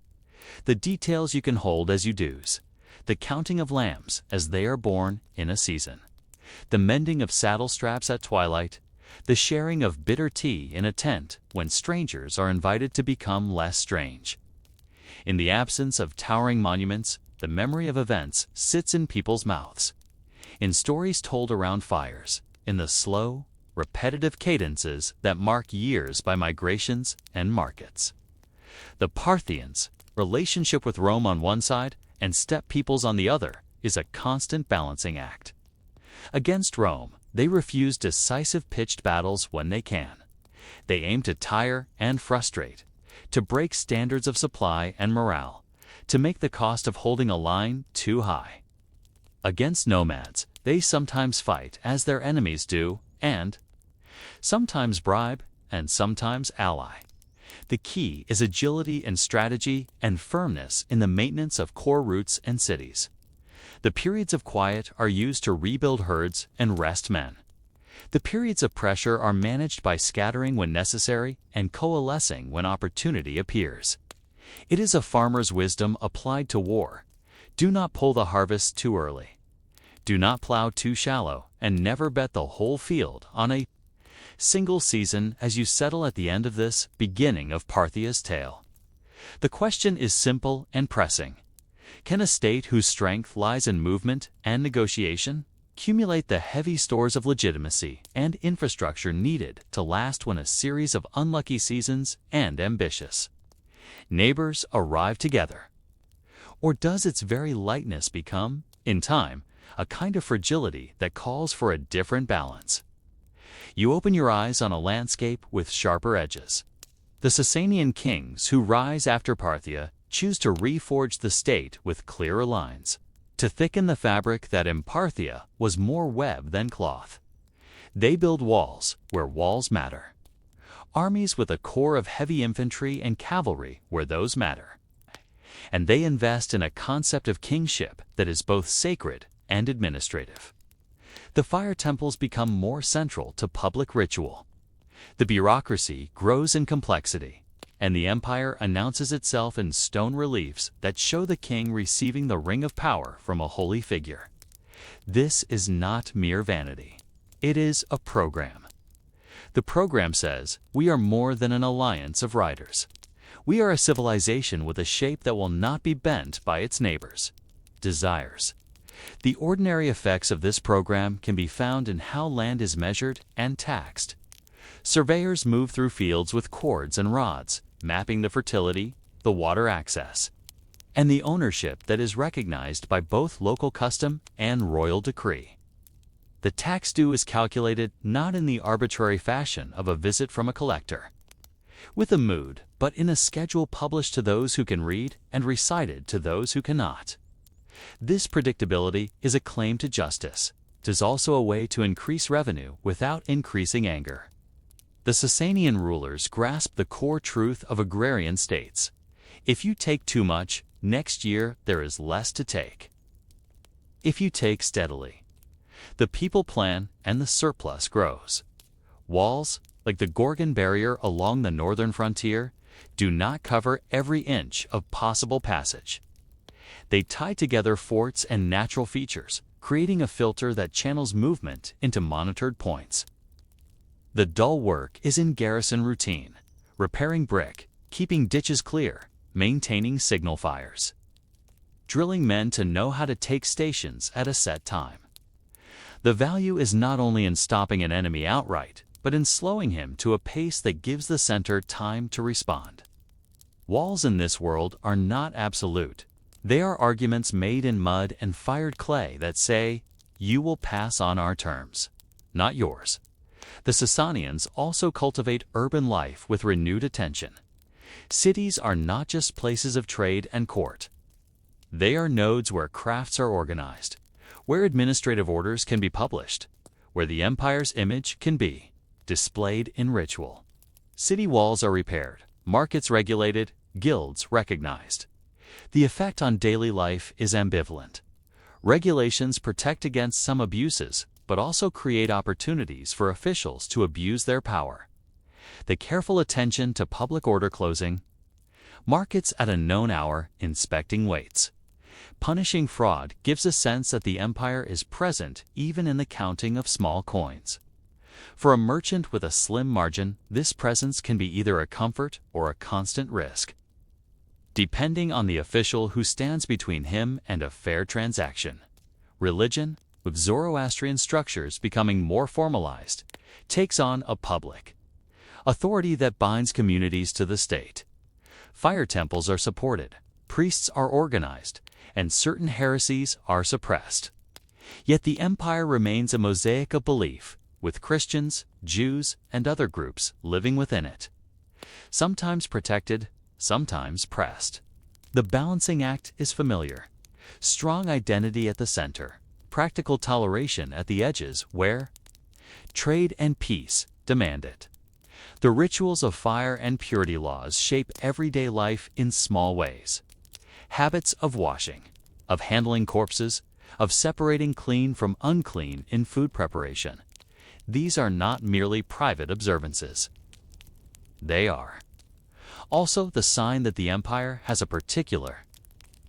The details you can hold as you dues, the counting of lambs as they are born in a season, the mending of saddle straps at twilight, the sharing of bitter tea in a tent when strangers are invited to become less strange. In the absence of towering monuments, the memory of events sits in people's mouths, in stories told around fires, in the slow, repetitive cadences that mark years by migrations and markets. The Parthians' relationship with Rome on one side and steppe peoples on the other is a constant balancing act. Against Rome, they refuse decisive pitched battles when they can. They aim to tire and frustrate, to break standards of supply and morale, to make the cost of holding a line too high. Against nomads, they sometimes fight as their enemies do, and sometimes bribe and sometimes ally. The key is agility in strategy and firmness in the maintenance of core routes and cities. The periods of quiet are used to rebuild herds and rest men. The periods of pressure are managed by scattering when necessary and coalescing when opportunity appears. It is a farmer's wisdom applied to war. Do not pull the harvest too early. Do not plow too shallow, and never bet the whole field on a single season as you settle at the end of this beginning of Parthia's tale. The question is simple and pressing. Can a state whose strength lies in movement and negotiation accumulate the heavy stores of legitimacy and infrastructure needed to last when a series of unlucky seasons and ambitious neighbors arrive together? Or does its very lightness become, in time, a kind of fragility that calls for a different balance? You open your eyes on a landscape with sharper edges. The Sasanian kings who rise after Parthia choose to reforge the state with clearer lines, to thicken the fabric that in Parthia was more web than cloth. They build walls where walls matter, armies with a core of heavy infantry and cavalry where those matter. And they invest in a concept of kingship that is both sacred and administrative. The fire temples become more central to public ritual. The bureaucracy grows in complexity, and the empire announces itself in stone reliefs that show the king receiving the ring of power from a holy figure. This is not mere vanity. It is a program. The program says, we are more than an alliance of riders. We are a civilization with a shape that will not be bent by its neighbors' desires. The ordinary effects of this program can be found in how land is measured and taxed. Surveyors move through fields with cords and rods, mapping the fertility, the water access, and the ownership that is recognized by both local custom and royal decree. The tax due is calculated not in the arbitrary fashion of a visit from a collector, with a mood, but in a schedule published to those who can read and recited to those who cannot. This predictability is a claim to justice. It is also a way to increase revenue without increasing anger. The Sasanian rulers grasped the core truth of agrarian states. If you take too much, next year there is less to take. If you take steadily, the people plan and the surplus grows. Walls, like the Gorgon barrier along the northern frontier, do not cover every inch of possible passage. They tie together forts and natural features, creating a filter that channels movement into monitored points. The dull work is in garrison routine, repairing brick, keeping ditches clear, maintaining signal fires, drilling men to know how to take stations at a set time. The value is not only in stopping an enemy outright, but in slowing him to a pace that gives the center time to respond. Walls in this world are not absolute. They are arguments made in mud and fired clay that say, you will pass on our terms, not yours. The Sasanians also cultivate urban life with renewed attention. Cities are not just places of trade and court. They are nodes where crafts are organized, where administrative orders can be published, where the empire's image can be displayed in ritual. City walls are repaired, markets regulated, guilds recognized. The effect on daily life is ambivalent. Regulations protect against some abuses, but also create opportunities for officials to abuse their power. The careful attention to public order closing, markets at a known hour, inspecting weights. Punishing fraud gives a sense that the empire is present even in the counting of small coins. For a merchant with a slim margin, this presence can be either a comfort or a constant risk, depending on the official who stands between him and a fair transaction. Religion, with Zoroastrian structures becoming more formalized, takes on a public authority that binds communities to the state. Fire temples are supported, priests are organized, and certain heresies are suppressed. Yet the empire remains a mosaic of belief, with Christians, Jews, and other groups living within it. Sometimes protected, sometimes pressed. The balancing act is familiar. Strong identity at the center, practical toleration at the edges where trade and peace demand it. The rituals of fire and purity laws shape everyday life in small ways. Habits of washing, of handling corpses, of separating clean from unclean in food preparation. These are not merely private observances. They are also the sign that the empire has a particular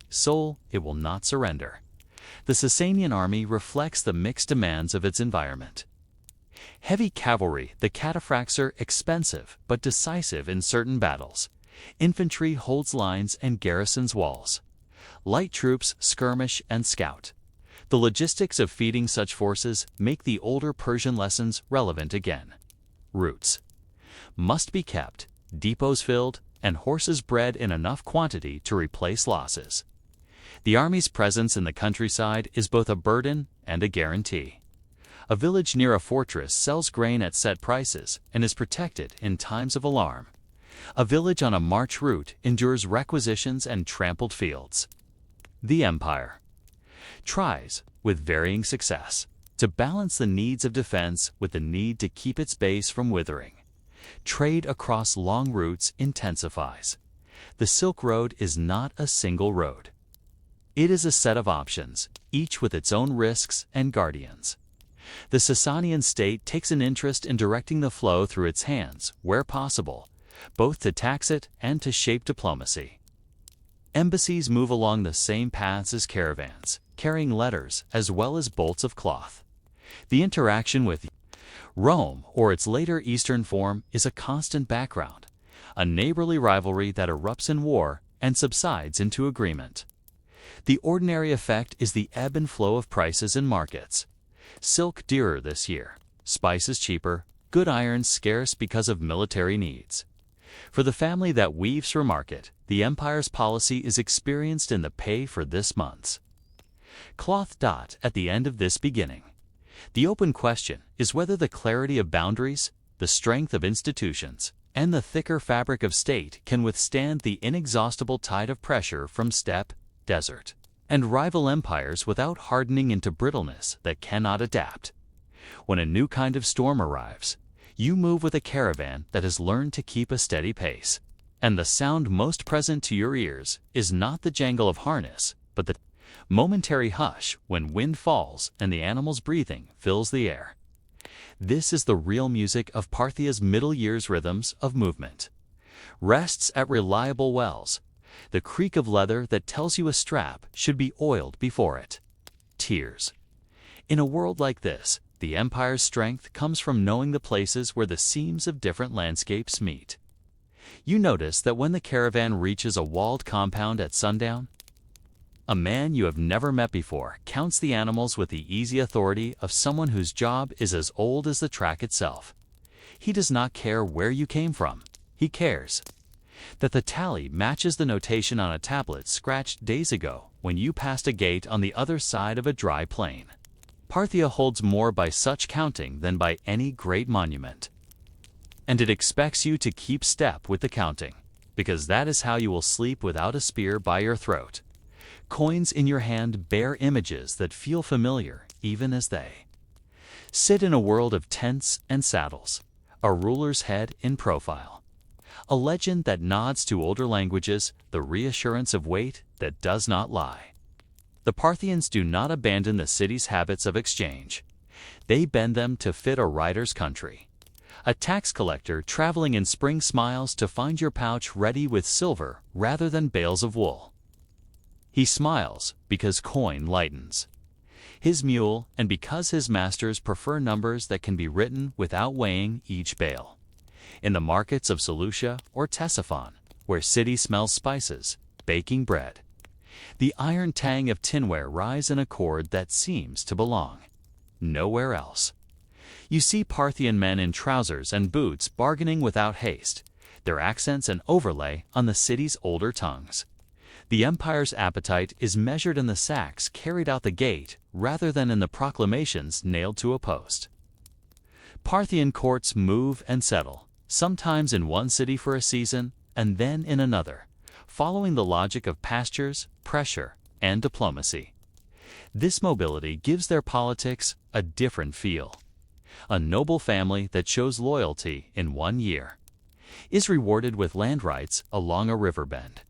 soul it will not surrender. The Sasanian army reflects the mixed demands of its environment. Heavy cavalry, the cataphracts are expensive but decisive in certain battles. Infantry holds lines and garrisons walls. Light troops skirmish and scout. The logistics of feeding such forces make the older Persian lessons relevant again. Routes must be kept, depots filled, and horses bred in enough quantity to replace losses. The army's presence in the countryside is both a burden and a guarantee. A village near a fortress sells grain at set prices and is protected in times of alarm. A village on a march route endures requisitions and trampled fields. The empire tries, with varying success, to balance the needs of defense with the need to keep its base from withering. Trade across long routes intensifies. The Silk Road is not a single road. It is a set of options, each with its own risks and guardians. The Sasanian state takes an interest in directing the flow through its hands, where possible, both to tax it and to shape diplomacy. Embassies move along the same paths as caravans, carrying letters as well as bolts of cloth. The interaction with Rome, or its later Eastern form, is a constant background, a neighborly rivalry that erupts in war and subsides into agreement. The ordinary effect is the ebb and flow of prices in markets. Silk dearer this year, spices cheaper, good irons scarce because of military needs. For the family that weaves for market, the empire's policy is experienced in the pay for this month's cloth. At the end of this beginning. The open question is whether the clarity of boundaries, the strength of institutions, and the thicker fabric of state can withstand the inexhaustible tide of pressure from steppe, desert, and rival empires without hardening into brittleness that cannot adapt. When a new kind of storm arrives, you move with a caravan that has learned to keep a steady pace, and the sound most present to your ears is not the jangle of harness, but the momentary hush when wind falls and the animal's breathing fills the air. This is the real music of Parthia's middle years rhythms of movement. Rests at reliable wells, the creak of leather that tells you a strap should be oiled before it. Tears. In a world like this, the empire's strength comes from knowing the places where the seams of different landscapes meet. You notice that when the caravan reaches a walled compound at sundown, a man you have never met before counts the animals with the easy authority of someone whose job is as old as the track itself. He does not care where you came from. He cares that the tally matches the notation on a tablet scratched days ago when you passed a gate on the other side of a dry plain. Parthia holds more by such counting than by any great monument. And it expects you to keep step with the counting, because that is how you will sleep without a spear by your throat. Coins in your hand bear images that feel familiar even as they sit in a world of tents and saddles, a ruler's head in profile. A legend that nods to older languages, the reassurance of weight that does not lie. The Parthians do not abandon the city's habits of exchange. They bend them to fit a rider's country. A tax collector traveling in spring smiles to find your pouch ready with silver rather than bales of wool. He smiles because coin lightens his mule and because his masters prefer numbers that can be written without weighing each bale. In the markets of Seleucia or Ctesiphon, where city smells spices, baking bread, the iron tang of tinware rise in a chord that seems to belong nowhere else. You see Parthian men in trousers and boots bargaining without haste, their accents an overlay on the city's older tongues. The empire's appetite is measured in the sacks carried out the gate rather than in the proclamations nailed to a post. Parthian courts move and settle, sometimes in one city for a season and then in another, following the logic of pastures, pressure, and diplomacy. This mobility gives their politics a different feel. A noble family that shows loyalty in 1 year is rewarded with land rights along a river bend.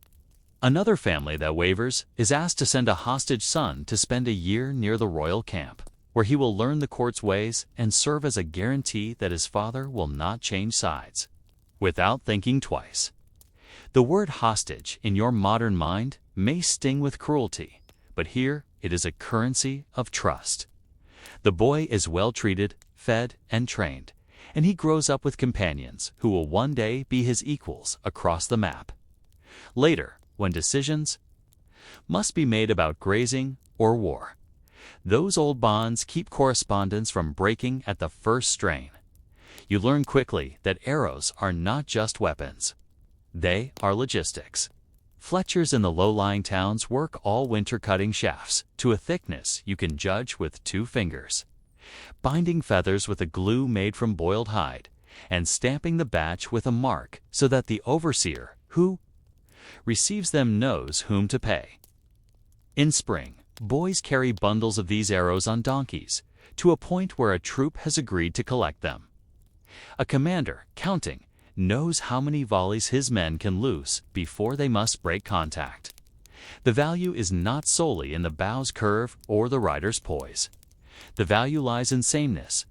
Another family that wavers is asked to send a hostage son to spend a year near the royal camp, where he will learn the court's ways and serve as a guarantee that his father will not change sides. Without thinking twice. The word hostage in your modern mind may sting with cruelty, but here it is a currency of trust. The boy is well treated, fed, and trained, and he grows up with companions who will one day be his equals across the map. Later, when decisions must be made about grazing or war, those old bonds keep correspondence from breaking at the first strain. You learn quickly that arrows are not just weapons. They are logistics. Fletchers in the low-lying towns work all winter cutting shafts to a thickness you can judge with 2 fingers, binding feathers with a glue made from boiled hide, and stamping the batch with a mark so that the overseer who receives them knows whom to pay. In spring, boys carry bundles of these arrows on donkeys, to a point where a troop has agreed to collect them. A commander, counting, knows how many volleys his men can loose before they must break contact. The value is not solely in the bow's curve or the rider's poise. The value lies in sameness.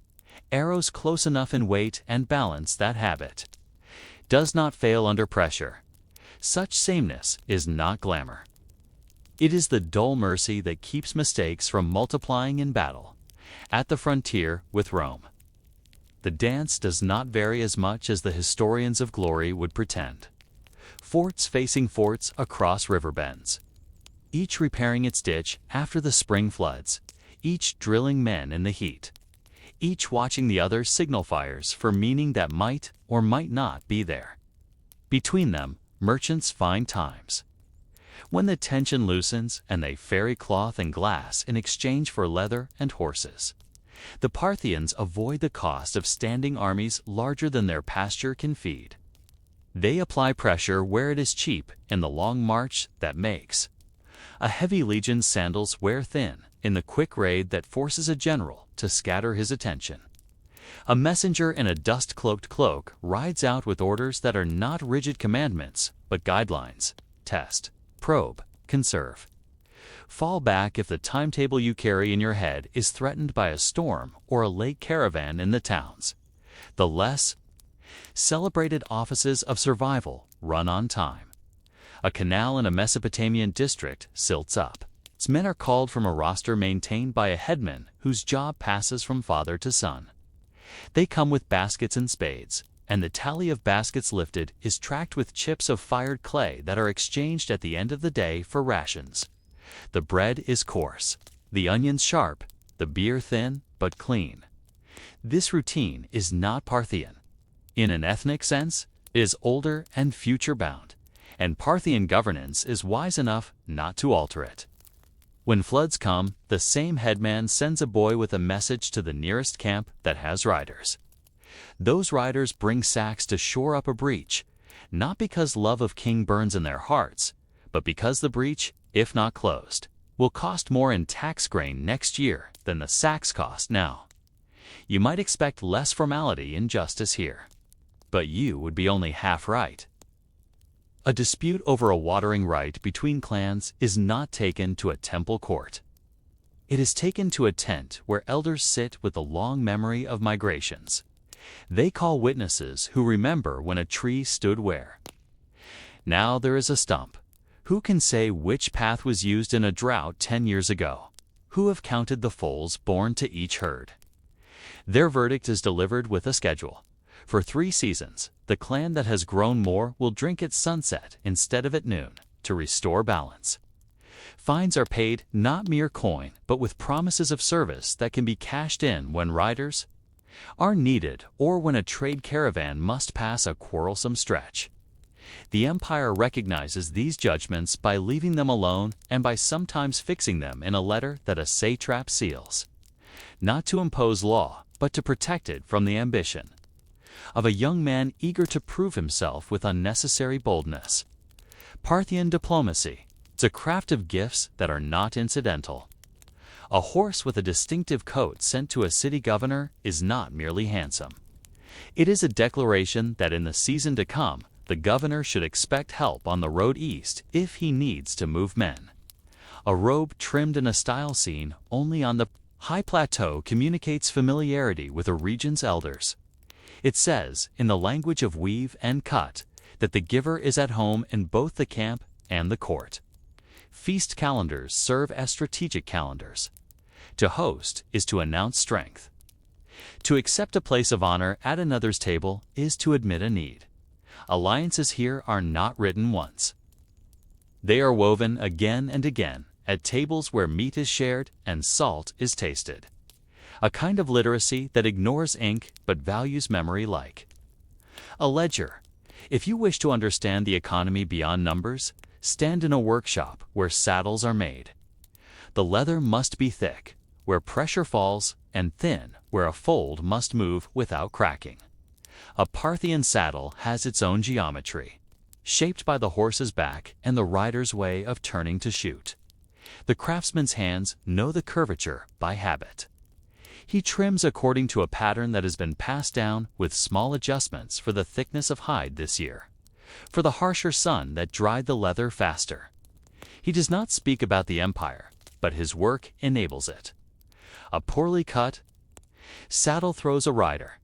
Arrows close enough in weight and balance that habit. Does not fail under pressure. Such sameness is not glamour. It is the dull mercy that keeps mistakes from multiplying in battle. At the frontier with Rome. The dance does not vary as much as the historians of glory would pretend. Forts facing forts across river bends. Each repairing its ditch after the spring floods. Each drilling men in the heat. Each watching the other signal fires for meaning that might or might not be there. Between them, merchants find times. When the tension loosens and they ferry cloth and glass in exchange for leather and horses. The Parthians avoid the cost of standing armies larger than their pasture can feed. They apply pressure where it is cheap in the long march that makes. A heavy legion's sandals wear thin in the quick raid that forces a general to scatter his attention. A messenger in a dust-cloaked cloak rides out with orders that are not rigid commandments, but guidelines. Test, probe, conserve. Fall back if the timetable you carry in your head is threatened by a storm or a late caravan in the towns. The less celebrated offices of survival run on time. A canal in a Mesopotamian district silts up. Its men are called from a roster maintained by a headman whose job passes from father to son. They come with baskets and spades, and the tally of baskets lifted is tracked with chips of fired clay that are exchanged at the end of the day for rations. The bread is coarse, the onions sharp, the beer thin but clean. This routine is not Parthian. In an ethnic sense, it is older and future-bound, and Parthian governance is wise enough not to alter it. When floods come, the same headman sends a boy with a message to the nearest camp that has riders. Those riders bring sacks to shore up a breach, not because love of king burns in their hearts, but because the breach, if not closed, will cost more in tax grain next year than the sacks cost now. You might expect less formality in justice here, but you would be only half right. A dispute over a watering right between clans is not taken to a temple court. It is taken to a tent where elders sit with the long memory of migrations. They call witnesses who remember when a tree stood where. Now there is a stump. Who can say which path was used in a drought 10 years ago? Who have counted the foals born to each herd? Their verdict is delivered with a schedule. For 3 seasons, the clan that has grown more will drink at sunset instead of at noon to restore balance. Fines are paid not mere coin, but with promises of service that can be cashed in when riders are needed or when a trade caravan must pass a quarrelsome stretch. The empire recognizes these judgments by leaving them alone and by sometimes fixing them in a letter that a satrap seals. Not to impose law, but to protect it from the ambition of a young man eager to prove himself with unnecessary boldness. Parthian diplomacy. It's a craft of gifts that are not incidental. A horse with a distinctive coat sent to a city governor is not merely handsome. It is a declaration that in the season to come, the governor should expect help on the road east if he needs to move men. A robe trimmed in a style seen only on the high plateau communicates familiarity with a region's elders. It says, in the language of weave and cut, that the giver is at home in both the camp and the court. Feast calendars serve as strategic calendars. To host is to announce strength. To accept a place of honor at another's table is to admit a need. Alliances here are not written once. They are woven again and again at tables where meat is shared and salt is tasted. A kind of literacy that ignores ink but values memory like a ledger. If you wish to understand the economy beyond numbers, stand in a workshop where saddles are made. The leather must be thick, where pressure falls, and thin, where a fold must move without cracking. A Parthian saddle has its own geometry, shaped by the horse's back and the rider's way of turning to shoot. The craftsman's hands know the curvature by habit. He trims according to a pattern that has been passed down with small adjustments for the thickness of hide this year, for the harsher sun that dried the leather faster. He does not speak about the empire, but his work enables it. A poorly cut saddle throws a rider.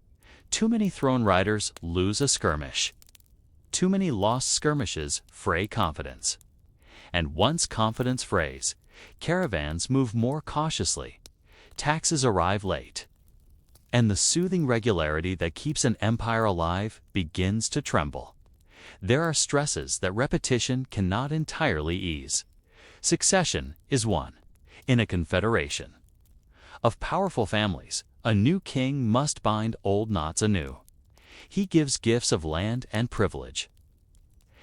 Too many thrown riders lose a skirmish. Too many lost skirmishes fray confidence. And once confidence frays, caravans move more cautiously. Taxes arrive late. And the soothing regularity that keeps an empire alive begins to tremble. There are stresses that repetition cannot entirely ease. Succession is one. In a confederation of powerful families, a new king must bind old knots anew. He gives gifts of land and privilege.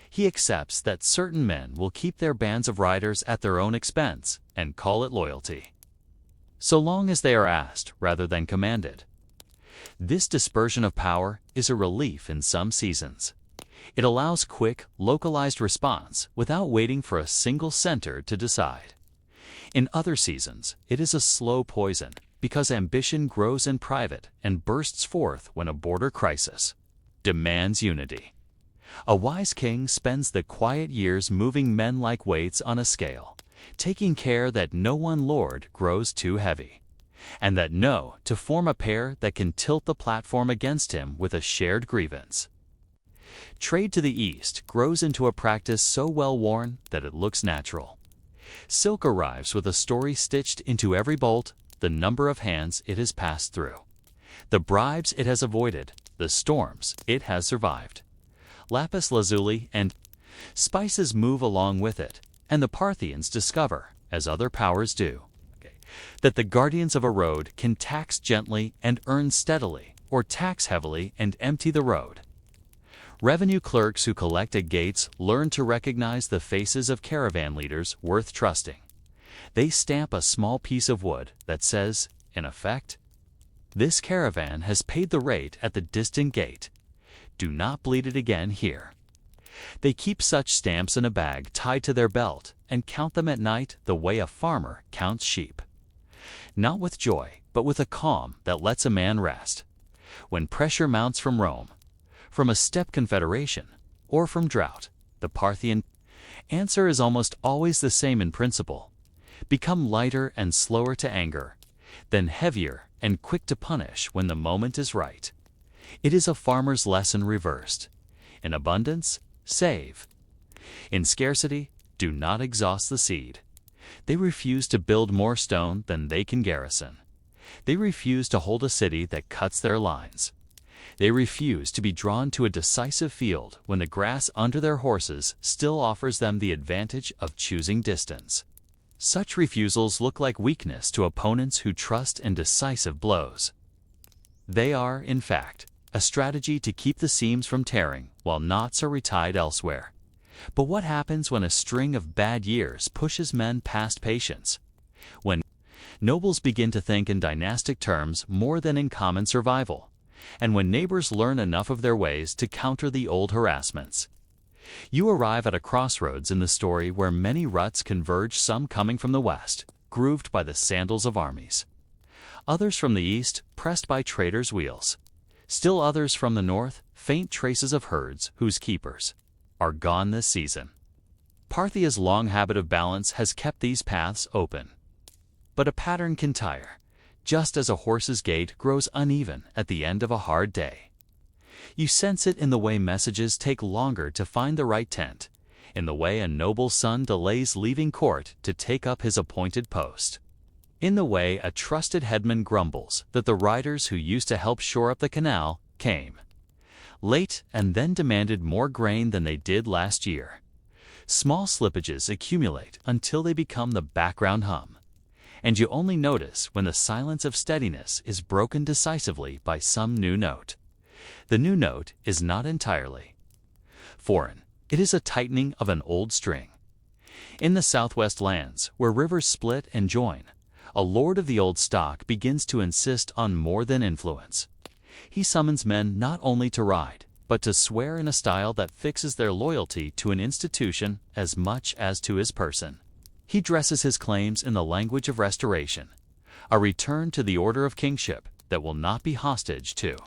He accepts that certain men will keep their bands of riders at their own expense and call it loyalty, so long as they are asked rather than commanded. This dispersion of power is a relief in some seasons. It allows quick, localized response without waiting for a single center to decide. In other seasons, it is a slow poison because ambition grows in private and bursts forth when a border crisis demands unity. A wise king spends the quiet years moving men like weights on a scale, taking care that no one lord grows too heavy, and that to form a pair that can tilt the platform against him with a shared grievance. Trade to the east grows into a practice so well worn that it looks natural. Silk arrives with a story stitched into every bolt, the number of hands it has passed through, the bribes it has avoided, the storms it has survived. Lapis lazuli and spices move along with it, and the Parthians discover, as other powers do, that the guardians of a road can tax gently and earn steadily, or tax heavily and empty the road. Revenue clerks who collect at gates learn to recognize the faces of caravan leaders worth trusting. They stamp a small piece of wood that says, in effect, "This caravan has paid the rate at the distant gate. Do not bleed it again here." They keep such stamps in a bag tied to their belt and count them at night the way a farmer counts sheep. Not with joy, but with a calm that lets a man rest. When pressure mounts from Rome, from a steppe confederation, or from drought, the Parthian answer is almost always the same in principle: become lighter and slower to anger, then heavier and quick to punish when the moment is right. It is a farmer's lesson reversed. In abundance, save. In scarcity, do not exhaust the seed. They refuse to build more stone than they can garrison. They refuse to hold a city that cuts their lines. They refuse to be drawn to a decisive field when the grass under their horses still offers them the advantage of choosing distance. Such refusals look like weakness to opponents who trust in decisive blows. They are, in fact, a strategy to keep the seams from tearing while knots are retied elsewhere. But what happens when a string of bad years pushes men past patience? When nobles begin to think in dynastic terms more than in common survival, and when neighbors learn enough of their ways to counter the old harassments. You arrive at a crossroads in the story where many ruts converge, some coming from the west, grooved by the sandals of armies. Others from the east, pressed by traders' wheels. Still others from the north, faint traces of herds whose keepers are gone this season. Parthia's long habit of balance has kept these paths open. But a pattern can tire, just as a horse's gait grows uneven at the end of a hard day. You sense it in the way messages take longer to find the right tent, in the way a noble son delays leaving court to take up his appointed post, in the way a trusted headman grumbles that the riders who used to help shore up the canal came late and then demanded more grain than they did last year. Small slippages accumulate until they become the background hum, and you only notice when the silence of steadiness is broken decisively by some new note. The new note is not entirely foreign. It is a tightening of an old string. In the southwest lands, where rivers split and join, a lord of the old stock begins to insist on more than influence. He summons men not only to ride, but to swear in a style that fixes their loyalty to an institution as much as to his person. He dresses his claims in the language of restoration, a return to the order of kingship that will not be hostage to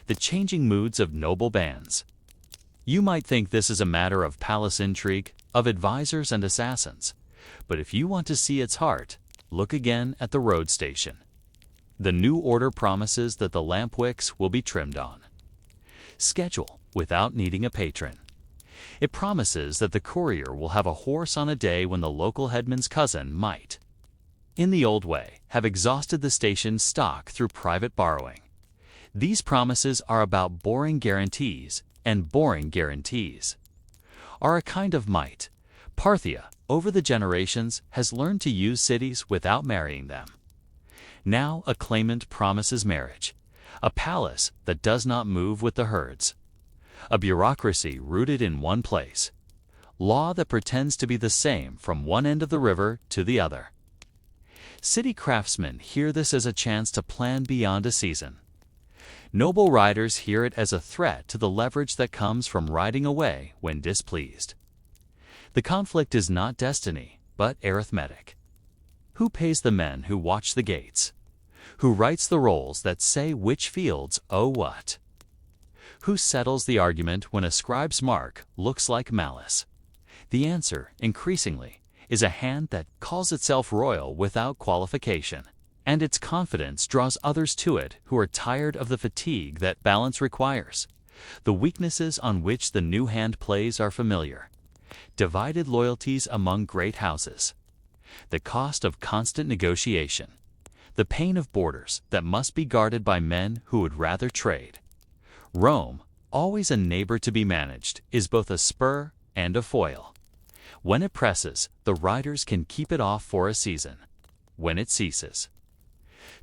the changing moods of noble bands. You might think this is a matter of palace intrigue, of advisors and assassins, but if you want to see its heart, look again at the road station. The new order promises that the lamp wicks will be trimmed on. Schedule without needing a patron. It promises that the courier will have a horse on a day when the local headman's cousin might, in the old way, have exhausted the station's stock through private borrowing. These promises are about boring guarantees, and boring guarantees are a kind of might. Parthia, over the generations, has learned to use cities without marrying them. Now a claimant promises marriage, a palace that does not move with the herds, a bureaucracy rooted in one place, law that pretends to be the same from one end of the river to the other. City craftsmen hear this as a chance to plan beyond a season. Noble riders hear it as a threat to the leverage that comes from riding away when displeased. The conflict is not destiny, but arithmetic. Who pays the men who watch the gates? Who writes the rolls that say which fields owe what? Who settles the argument when a scribe's mark looks like malice? The answer, increasingly, is a hand that calls itself royal without qualification, and its confidence draws others to it who are tired of the fatigue that balance requires. The weaknesses on which the new hand plays are familiar. Divided loyalties among great houses. The cost of constant negotiation. The pain of borders that must be guarded by men who would rather trade. Rome, always a neighbor to be managed, is both a spur and a foil. When it presses, the riders can keep it off for a season. When it ceases.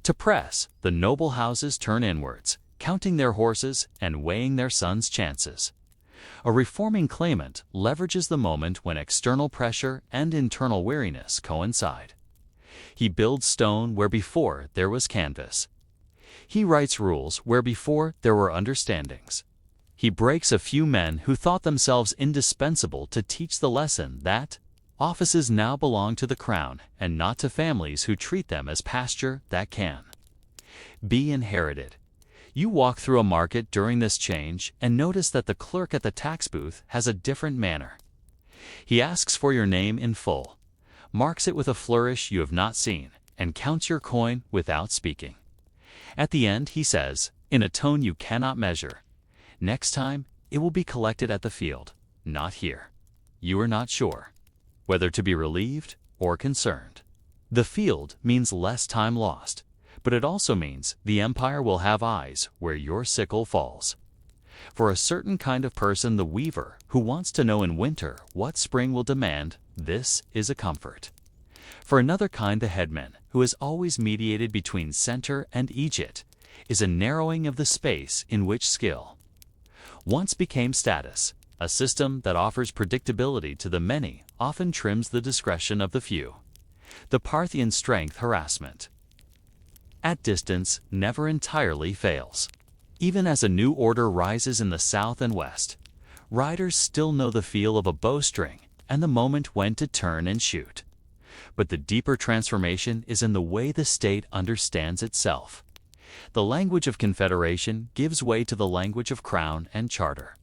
To press, the noble houses turn inwards, counting their horses and weighing their sons' chances. A reforming claimant leverages the moment when external pressure and internal weariness coincide. He builds stone where before there was canvas. He writes rules where before there were understandings. He breaks a few men who thought themselves indispensable to teach the lesson that offices now belong to the crown and not to families who treat them as pasture that can be inherited. You walk through a market during this change and notice that the clerk at the tax booth has a different manner. He asks for your name in full, marks it with a flourish you have not seen, and counts your coin without speaking. At the end, he says, in a tone you cannot measure, "Next time, it will be collected at the field, not here." You are not sure whether to be relieved or concerned. The field means less time lost, but it also means the empire will have eyes where your sickle falls. For a certain kind of person, the weaver, who wants to know in winter what spring will demand, this is a comfort. For another kind, the headman, who has always mediated between center and Egypt, is a narrowing of the space in which skill once became status. A system that offers predictability to the many often trims the discretion of the few. The Parthian strength harassment at distance never entirely fails. Even as a new order rises in the south and west, riders still know the feel of a bowstring and the moment when to turn and shoot. But the deeper transformation is in the way the state understands itself. The language of confederation gives way to the language of crown and charter.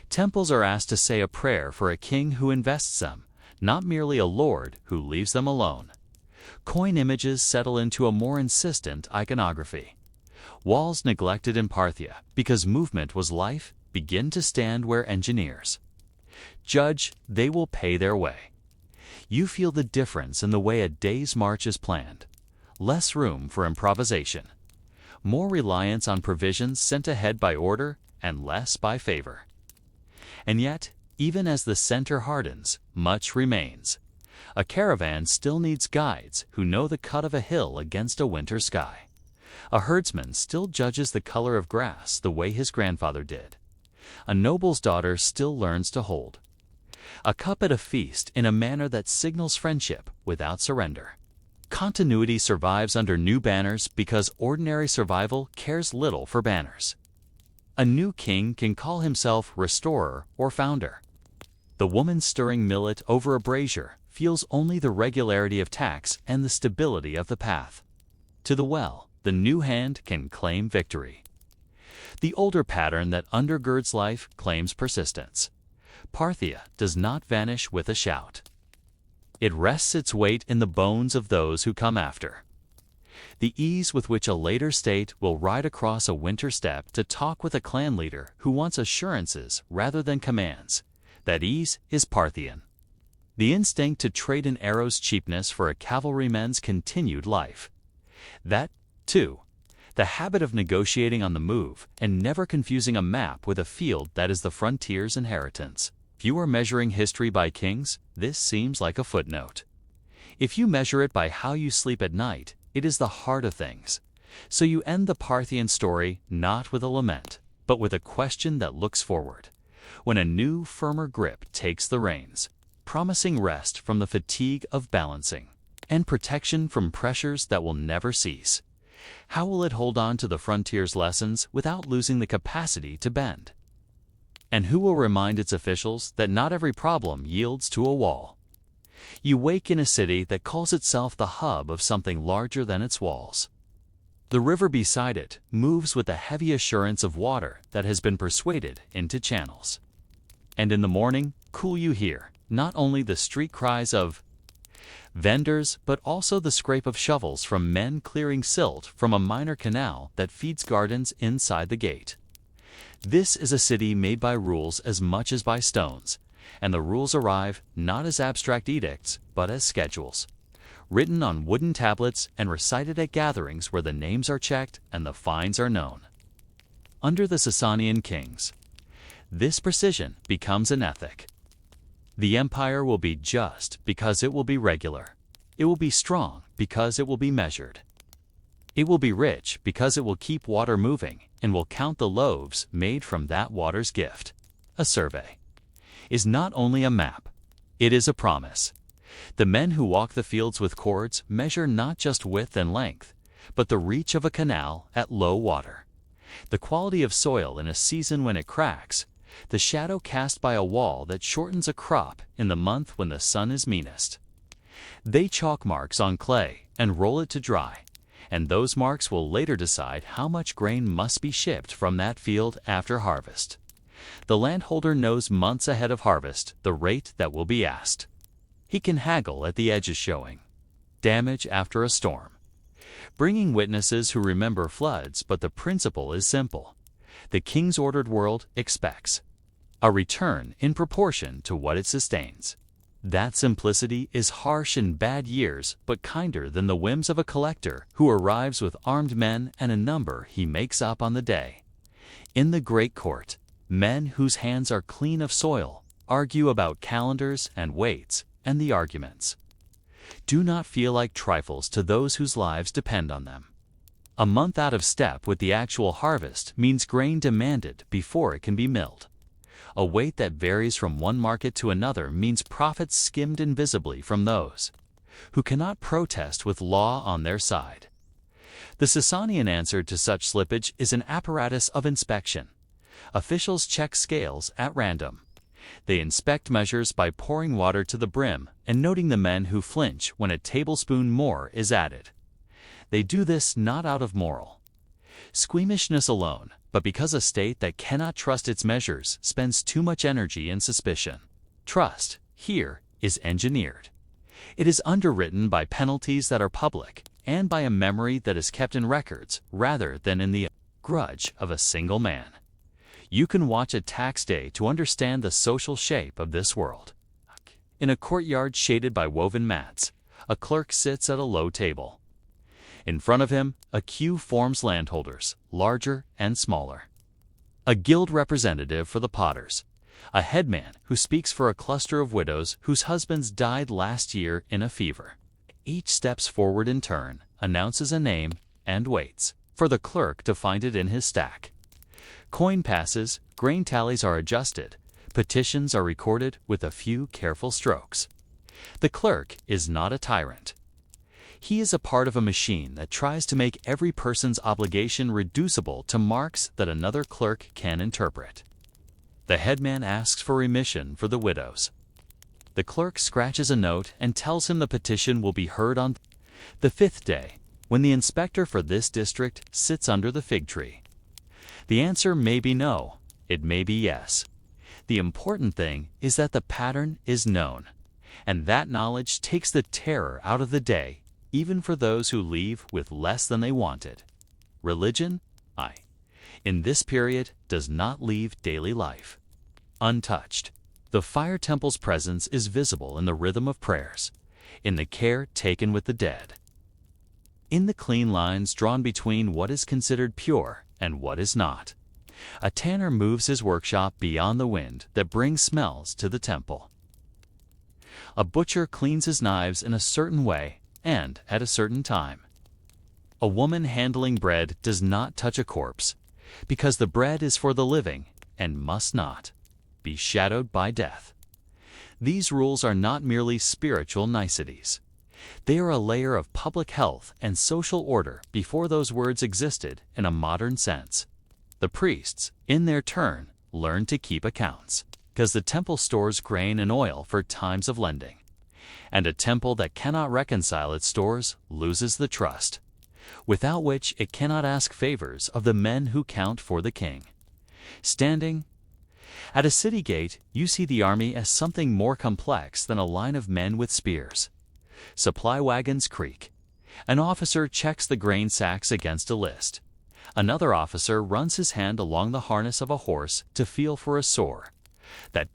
Temples are asked to say a prayer for a king who invests them, not merely a lord who leaves them alone. Coin images settle into a more insistent iconography. Walls neglected in Parthia because movement was life begin to stand where engineers judge they will pay their way. You feel the difference in the way a day's march is planned. Less room for improvisation. More reliance on provisions sent ahead by order and less by favor. And yet, even as the center hardens, much remains. A caravan still needs guides who know the cut of a hill against a winter sky. A herdsman still judges the color of grass the way his grandfather did. A noble's daughter still learns to hold a cup at a feast in a manner that signals friendship without surrender. Continuity survives under new banners because ordinary survival cares little for banners. A new king can call himself restorer or founder. The woman stirring millet over a brazier feels only the regularity of tax and the stability of the path. To the well, the new hand can claim victory. The older pattern that undergirds life claims persistence. Parthia does not vanish with a shout. It rests its weight in the bones of those who come after. The ease with which a later state will ride across a winter steppe to talk with a clan leader who wants assurances rather than commands. That ease is Parthian. The instinct to trade an arrow's cheapness for a cavalryman's continued life. That, too, the habit of negotiating on the move and never confusing a map with a field that is the frontier's inheritance. If you are measuring history by kings, this seems like a footnote. If you measure it by how you sleep at night, it is the heart of things. So you end the Parthian story not with a lament, but with a question that looks forward. When a new, firmer grip takes the reins, promising rest from the fatigue of balancing, and protection from pressures that will never cease, how will it hold on to the frontier's lessons without losing the capacity to bend? And who will remind its officials that not every problem yields to a wall? You wake in a city that calls itself the hub of something larger than its walls. The river beside it moves with the heavy assurance of water that has been persuaded into channels. And in the morning, cool, you hear not only the street cries of vendors, but also the scrape of shovels from men clearing silt from a minor canal that feeds gardens inside the gate. This is a city made by rules as much as by stones, and the rules arrive not as abstract edicts, but as schedules, written on wooden tablets and recited at gatherings where the names are checked and the fines are known. Under the Sasanian kings, this precision becomes an ethic. The empire will be just because it will be regular. It will be strong because it will be measured. It will be rich because it will keep water moving and will count the loaves made from that water's gift. A survey is not only a map, it is a promise. The men who walk the fields with cords measure not just width and length, but the reach of a canal at low water, the quality of soil in a season when it cracks, the shadow cast by a wall that shortens a crop in the month when the sun is meanest. They chalk marks on clay and roll it to dry, and those marks will later decide how much grain must be shipped from that field after harvest. The landholder knows months ahead of harvest the rate that will be asked. He can haggle at the edges, showing damage after a storm, bringing witnesses who remember floods, but the principle is simple. The king's ordered world expects a return in proportion to what it sustains. That simplicity is harsh in bad years, but kinder than the whims of a collector who arrives with armed men and a number he makes up on the day. In the great court, men whose hands are clean of soil argue about calendars and weights, and the arguments do not feel like trifles to those whose lives depend on them. A month out of step with the actual harvest means grain demanded before it can be milled. A weight that varies from one market to another means profits skimmed invisibly from those who cannot protest with law on their side. The Sasanian answer to such slippage is an apparatus of inspection. Officials check scales at random. They inspect measures by pouring water to the brim and noting the men who flinch when a tablespoon more is added. They do this not out of moral squeamishness alone, but because a state that cannot trust its measures spends too much energy in suspicion. Trust, here, is engineered. It is underwritten by penalties that are public and by a memory that is kept in records rather than in the grudge of a single man. You can watch a tax day to understand the social shape of this world. In a courtyard shaded by woven mats, a clerk sits at a low table. In front of him, a queue forms landholders, larger and smaller. A guild representative for the potters, a headman who speaks for a cluster of widows whose husbands died last year in a fever. Each steps forward in turn, announces a name, and waits for the clerk to find it in his stack. Coin passes, grain tallies are adjusted, petitions are recorded with a few careful strokes. The clerk is not a tyrant. He is a part of a machine that tries to make every person's obligation reducible to marks that another clerk can interpret. The headman asks for remission for the widows. The clerk scratches a note and tells him the petition will be heard on the 5th day, when the inspector for this district sits under the fig tree. The answer may be no, it may be yes. The important thing is that the pattern is known, and that knowledge takes the terror out of the day even for those who leave with less than they wanted. Religion, in this period, does not leave daily life untouched. The fire temple's presence is visible in the rhythm of prayers, in the care taken with the dead, in the clean lines drawn between what is considered pure and what is not. A tanner moves his workshop beyond the wind that brings smells to the temple. A butcher cleans his knives in a certain way and at a certain time. A woman handling bread does not touch a corpse, because the bread is for the living and must not be shadowed by death. These rules are not merely spiritual niceties. They are a layer of public health and social order before those words existed in a modern sense. The priests, in their turn, learn to keep accounts, because the temple stores grain and oil for times of lending. And a temple that cannot reconcile its stores loses the trust, without which it cannot ask favors of the men who count for the king. Standing at a city gate, you see the army as something more complex than a line of men with spears. Supply wagons creak. An officer checks the grain sacks against a list. Another officer runs his hand along the harness of a horse to feel for a sore that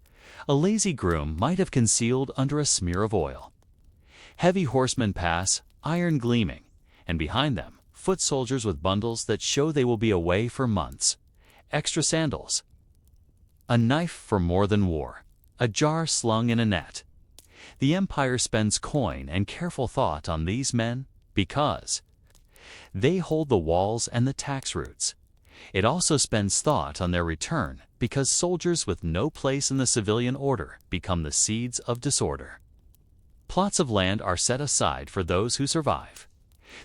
a lazy groom might have concealed under a smear of oil. Heavy horsemen pass, iron gleaming, and behind them, foot soldiers with bundles that show they will be away for months. Extra sandals. A knife for more than war. A jar slung in a net. The empire spends coin and careful thought on these men because they hold the walls and the tax routes. It also spends thought on their return because soldiers with no place in the civilian order become the seeds of disorder. Plots of land are set aside for those who survive.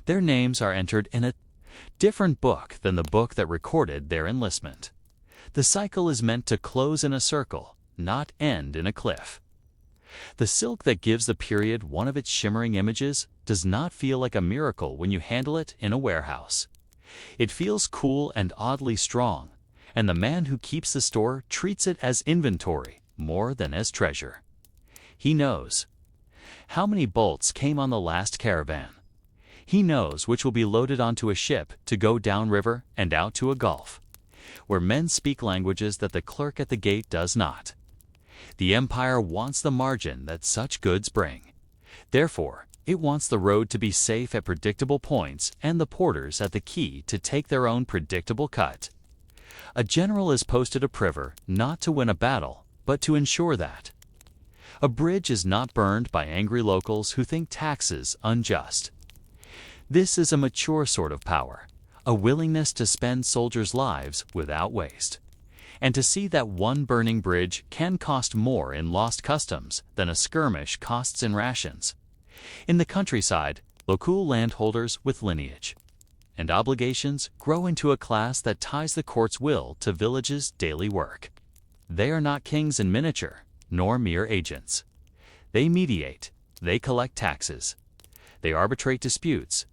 Their names are entered in a different book than the book that recorded their enlistment. The cycle is meant to close in a circle, not end in a cliff. The silk that gives the period one of its shimmering images does not feel like a miracle when you handle it in a warehouse. It feels cool and oddly strong, and the man who keeps the store treats it as inventory more than as treasure. He knows how many bolts came on the last caravan. He knows which will be loaded onto a ship to go downriver and out to a gulf, where men speak languages that the clerk at the gate does not. The empire wants the margin that such goods bring. Therefore, it wants the road to be safe at predictable points and the porters at the key to take their own predictable cut. A general is posted a priver not to win a battle, but to ensure that a bridge is not burned by angry locals who think taxes unjust. This is a mature sort of power, a willingness to spend soldiers' lives without waste, and to see that one burning bridge can cost more in lost customs than a skirmish costs in rations. In the countryside, local landholders with lineage and obligations grow into a class that ties the court's will to villages' daily work. They are not kings in miniature, nor mere agents. They mediate, they collect taxes, they arbitrate disputes,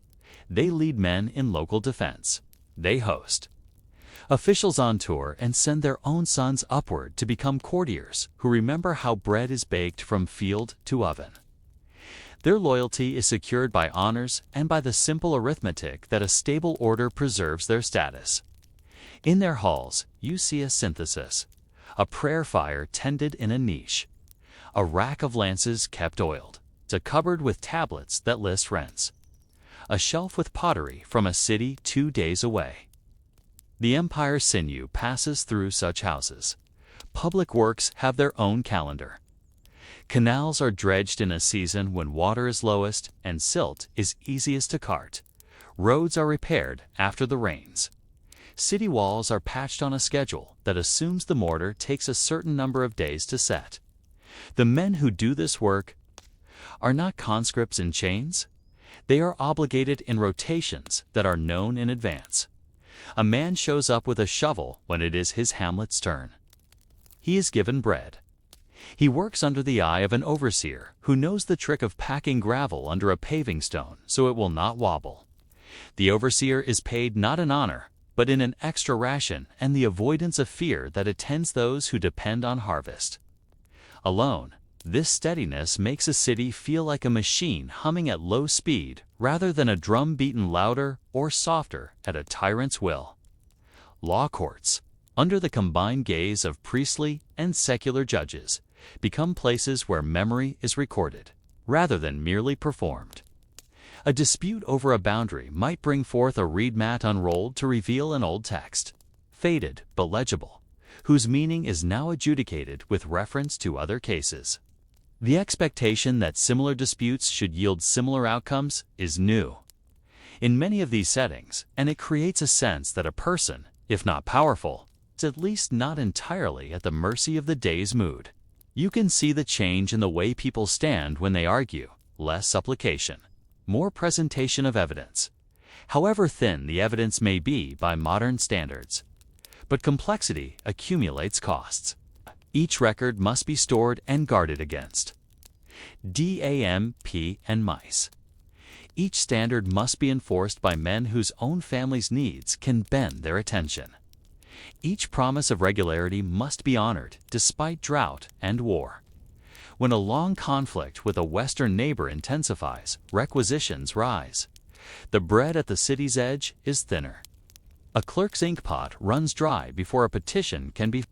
they lead men in local defense, they host officials on tour and send their own sons upward to become courtiers who remember how bread is baked from field to oven. Their loyalty is secured by honors and by the simple arithmetic that a stable order preserves their status. In their halls, you see a synthesis, a prayer fire tended in a niche, a rack of lances kept oiled, a cupboard with tablets that list rents, a shelf with pottery from a city 2 days away. The empire's sinew passes through such houses. Public works have their own calendar. Canals are dredged in a season when water is lowest and silt is easiest to cart. Roads are repaired after the rains. City walls are patched on a schedule that assumes the mortar takes a certain number of days to set. The men who do this work are not conscripts in chains. They are obligated in rotations that are known in advance. A man shows up with a shovel when it is his hamlet's turn. He is given bread. He works under the eye of an overseer who knows the trick of packing gravel under a paving stone so it will not wobble. The overseer is paid not in honor, but in an extra ration and the avoidance of fear that attends those who depend on harvest. Alone, This steadiness makes a city feel like a machine humming at low speed rather than a drum beaten louder or softer at a tyrant's will. Law courts, under the combined gaze of priestly and secular judges, become places where memory is recorded, rather than merely performed. A dispute over a boundary might bring forth a reed mat unrolled to reveal an old text, faded but legible, whose meaning is now adjudicated with reference to other cases. The expectation that similar disputes should yield similar outcomes is new in many of these settings, and it creates a sense that a person, if not powerful, is at least not entirely at the mercy of the day's mood. You can see the change in the way people stand when they argue: less supplication, more presentation of evidence, however thin the evidence may be by modern standards. But complexity accumulates costs. Each record must be stored and guarded against DAMP and mice. Each standard must be enforced by men whose own family's needs can bend their attention. Each promise of regularity must be honored despite drought and war. When a long conflict with a Western neighbor intensifies, requisitions rise. The bread at the city's edge is thinner. A clerk's inkpot runs dry before a petition can be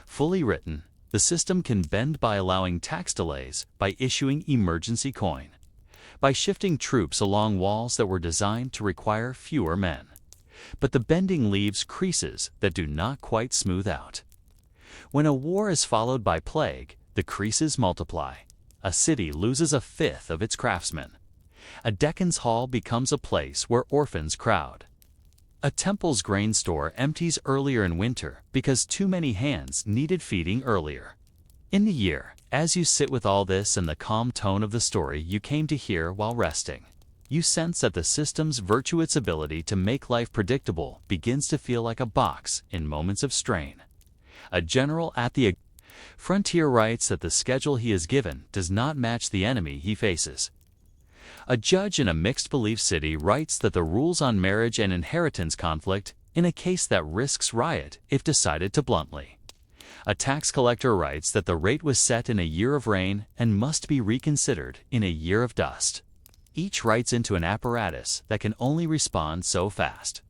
fully written. The system can bend by allowing tax delays, by issuing emergency coin, by shifting troops along walls that were designed to require fewer men. But the bending leaves creases that do not quite smooth out. When a war is followed by plague, the creases multiply. A city loses a fifth of its craftsmen. A deacon's hall becomes a place where orphans crowd. A temple's grain store empties earlier in winter because too many hands needed feeding earlier. In the year, as you sit with all this and the calm tone of the story you came to hear while resting, you sense that the system's virtuous ability to make life predictable begins to feel like a box in moments of strain. A general at the frontier writes that the schedule he is given does not match the enemy he faces. A judge in a mixed-belief city writes that the rules on marriage and inheritance conflict in a case that risks riot if decided too bluntly. A tax collector writes that the rate was set in a year of rain and must be reconsidered in a year of dust. Each writes into an apparatus that can only respond so fast.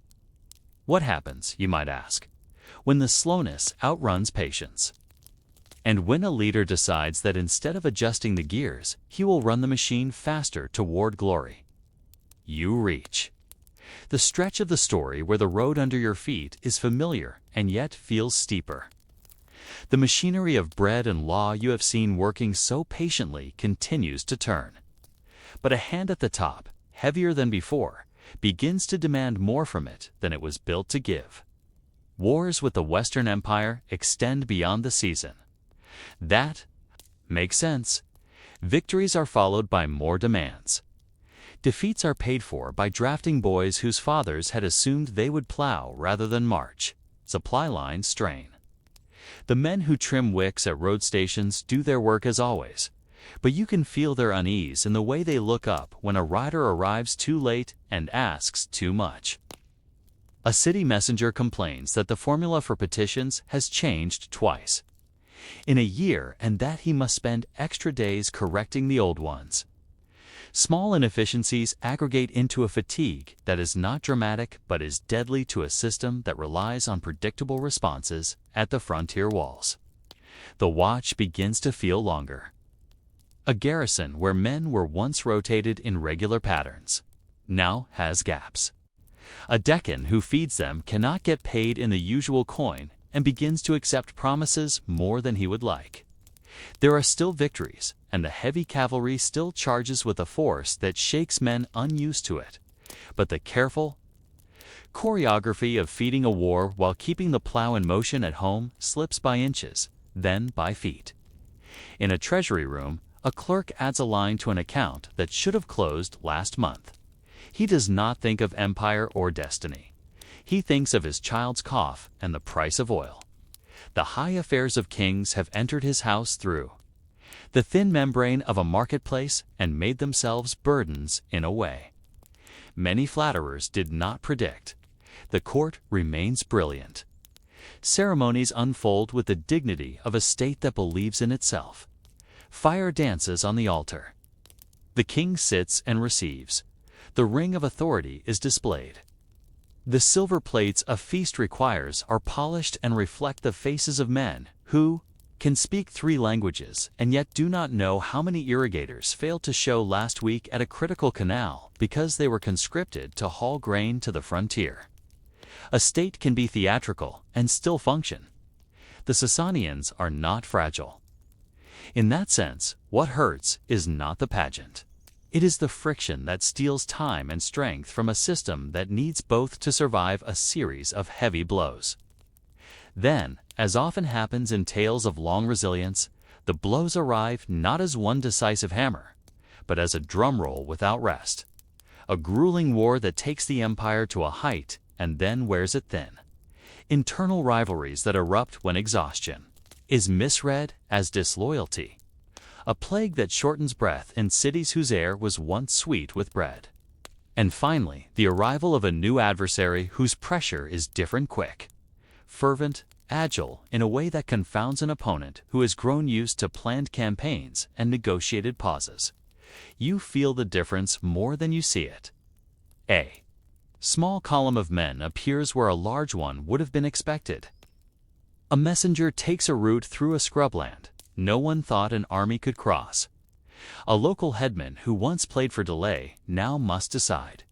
What happens, you might ask, when the slowness outruns patience? And when a leader decides that instead of adjusting the gears, he will run the machine faster toward glory? You reach the stretch of the story where the road under your feet is familiar and yet feels steeper. The machinery of bread and law you have seen working so patiently continues to turn. But a hand at the top, heavier than before, begins to demand more from it than it was built to give. Wars with the Western Empire extend beyond the season. That makes sense. Victories are followed by more demands. Defeats are paid for by drafting boys whose fathers had assumed they would plow rather than march. Supply lines strain. The men who trim wicks at road stations do their work as always, but you can feel their unease in the way they look up when a rider arrives too late and asks too much. A city messenger complains that the formula for petitions has changed twice in a year, and that he must spend extra days correcting the old ones. Small inefficiencies aggregate into a fatigue that is not dramatic but is deadly to a system that relies on predictable responses at the frontier walls. The watch begins to feel longer. A garrison where men were once rotated in regular patterns now has gaps. A deacon who feeds them cannot get paid in the usual coin and begins to accept promises more than he would like. There are still victories, and the heavy cavalry still charges with a force that shakes men unused to it. But the careful choreography of feeding a war while keeping the plow in motion at home slips by inches, then by feet. In a treasury room, a clerk adds a line to an account that should have closed last month. He does not think of empire or destiny. He thinks of his child's cough and the price of oil. The high affairs of kings have entered his house through the thin membrane of a marketplace and made themselves burdens in a way many flatterers did not predict. The court remains brilliant. Ceremonies unfold with the dignity of a state that believes in itself. Fire dances on the altar. The king sits and receives. The ring of authority is displayed. The silver plates a feast requires are polished and reflect the faces of men who can speak 3 languages and yet do not know how many irrigators failed to show last week at a critical canal because they were conscripted to haul grain to the frontier. A state can be theatrical and still function. The Sasanians are not fragile. In that sense, what hurts is not the pageant. It is the friction that steals time and strength from a system that needs both to survive a series of heavy blows. Then, as often happens in tales of long resilience, the blows arrive not as one decisive hammer, but as a drum roll without rest. A grueling war that takes the empire to a height and then wears it thin. Internal rivalries that erupt when exhaustion is misread as disloyalty. A plague that shortens breath in cities whose air was once sweet with bread. And finally, the arrival of a new adversary whose pressure is different quick. Fervent, agile in a way that confounds an opponent who has grown used to planned campaigns and negotiated pauses. You feel the difference more than you see it. A small column of men appears where a large one would have been expected. A messenger takes a route through a scrubland no one thought an army could cross. A local headman who once played for delay now must decide,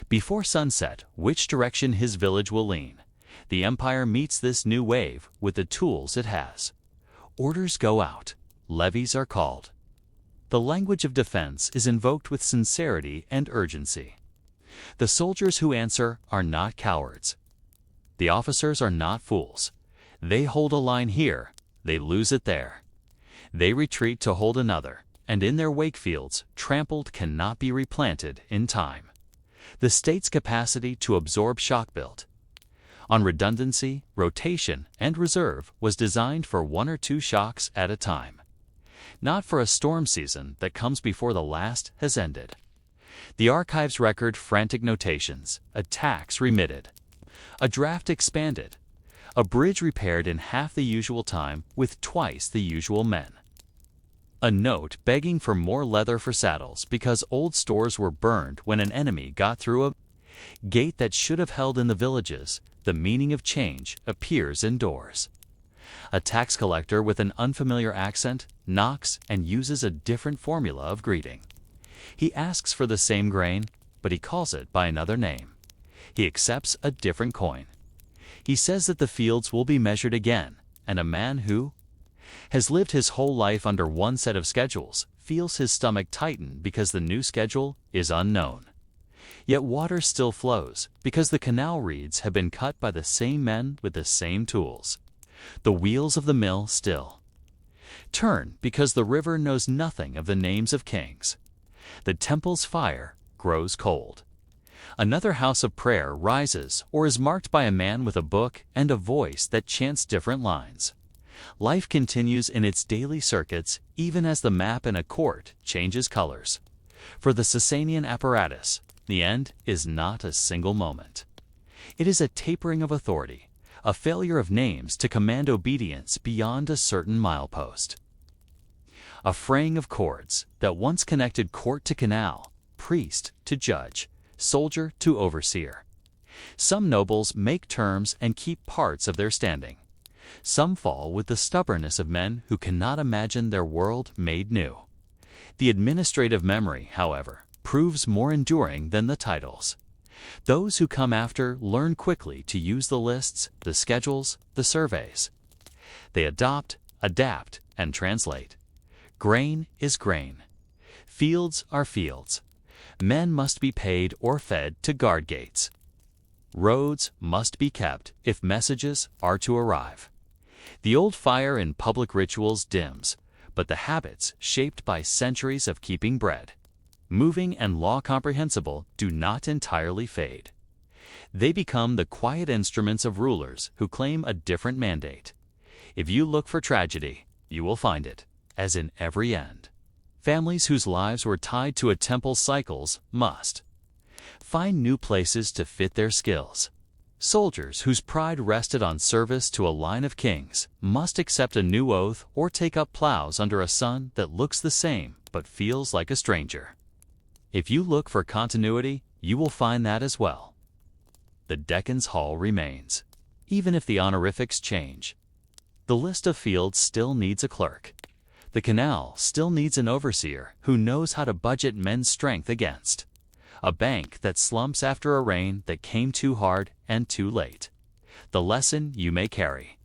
before sunset, which direction his village will lean. The empire meets this new wave with the tools it has. Orders go out. Levies are called. The language of defense is invoked with sincerity and urgency. The soldiers who answer are not cowards. The officers are not fools. They hold a line here, they lose it there. They retreat to hold another, and in their wake fields, trampled cannot be replanted in time. The state's capacity to absorb shock built on redundancy, rotation, and reserve was designed for 1 or 2 shocks at a time, not for a storm season that comes before the last has ended. The archives record frantic notations, attacks remitted, a draft expanded, a bridge repaired in half the usual time with twice the usual men. A note begging for more leather for saddles because old stores were burned when an enemy got through a gate that should have held in the villages. The meaning of change appears indoors. A tax collector with an unfamiliar accent knocks and uses a different formula of greeting. He asks for the same grain, but he calls it by another name. He accepts a different coin. He says that the fields will be measured again, and a man who has lived his whole life under one set of schedules feels his stomach tighten because the new schedule is unknown. Yet water still flows because the canal reeds have been cut by the same men with the same tools. The wheels of the mill still turn because the river knows nothing of the names of kings. The temple's fire grows cold. Another house of prayer rises or is marked by a man with a book and a voice that chants different lines. Life continues in its daily circuits even as the map in a court changes colors. For the Sasanian apparatus, the end is not a single moment. It is a tapering of authority, a failure of names to command obedience beyond a certain milepost. A fraying of cords that once connected court to canal, priest to judge, soldier to overseer. Some nobles make terms and keep parts of their standing. Some fall with the stubbornness of men who cannot imagine their world made new. The administrative memory, however, proves more enduring than the titles. Those who come after learn quickly to use the lists, the schedules, the surveys. They adopt, adapt, and translate. Grain is grain. Fields are fields. Men must be paid or fed to guard gates. Roads must be kept if messages are to arrive. The old fire in public rituals dims, but the habits shaped by centuries of keeping bread, moving and law comprehensible, do not entirely fade. They become the quiet instruments of rulers who claim a different mandate. If you look for tragedy, you will find it, as in every end. Families whose lives were tied to a temple's cycles must find new places to fit their skills. Soldiers whose pride rested on service to a line of kings must accept a new oath or take up plows under a sun that looks the same but feels like a stranger. If you look for continuity, you will find that as well. The Decan's Hall remains, even if the honorifics change. The list of fields still needs a clerk. The canal still needs an overseer who knows how to budget men's strength against a bank that slumps after a rain that came too hard and too late. The lesson you may carry,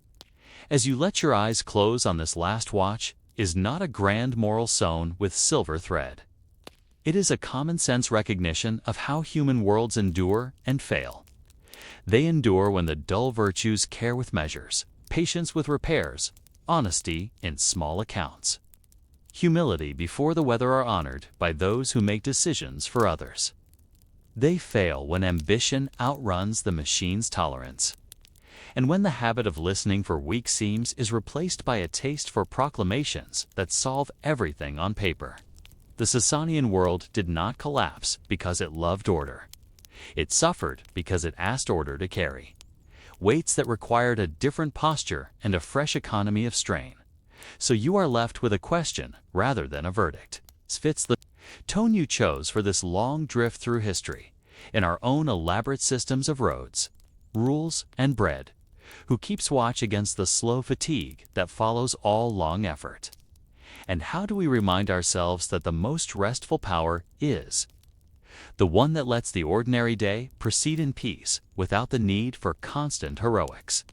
as you let your eyes close on this last watch, is not a grand moral sewn with silver thread. It is a common-sense recognition of how human worlds endure and fail. They endure when the dull virtues care with measures, patience with repairs, honesty in small accounts. Humility before the weather are honored by those who make decisions for others. They fail when ambition outruns the machine's tolerance, and when the habit of listening for weak seams is replaced by a taste for proclamations that solve everything on paper. The Sasanian world did not collapse because it loved order. It suffered because it asked order to carry weights that required a different posture and a fresh economy of strain. So you are left with a question rather than a verdict. Fits the tone you chose for this long drift through history, in our own elaborate systems of roads, rules, and bread, who keeps watch against the slow fatigue that follows all long effort. And how do we remind ourselves that the most restful power is the one that lets the ordinary day proceed in peace without the need for constant heroics?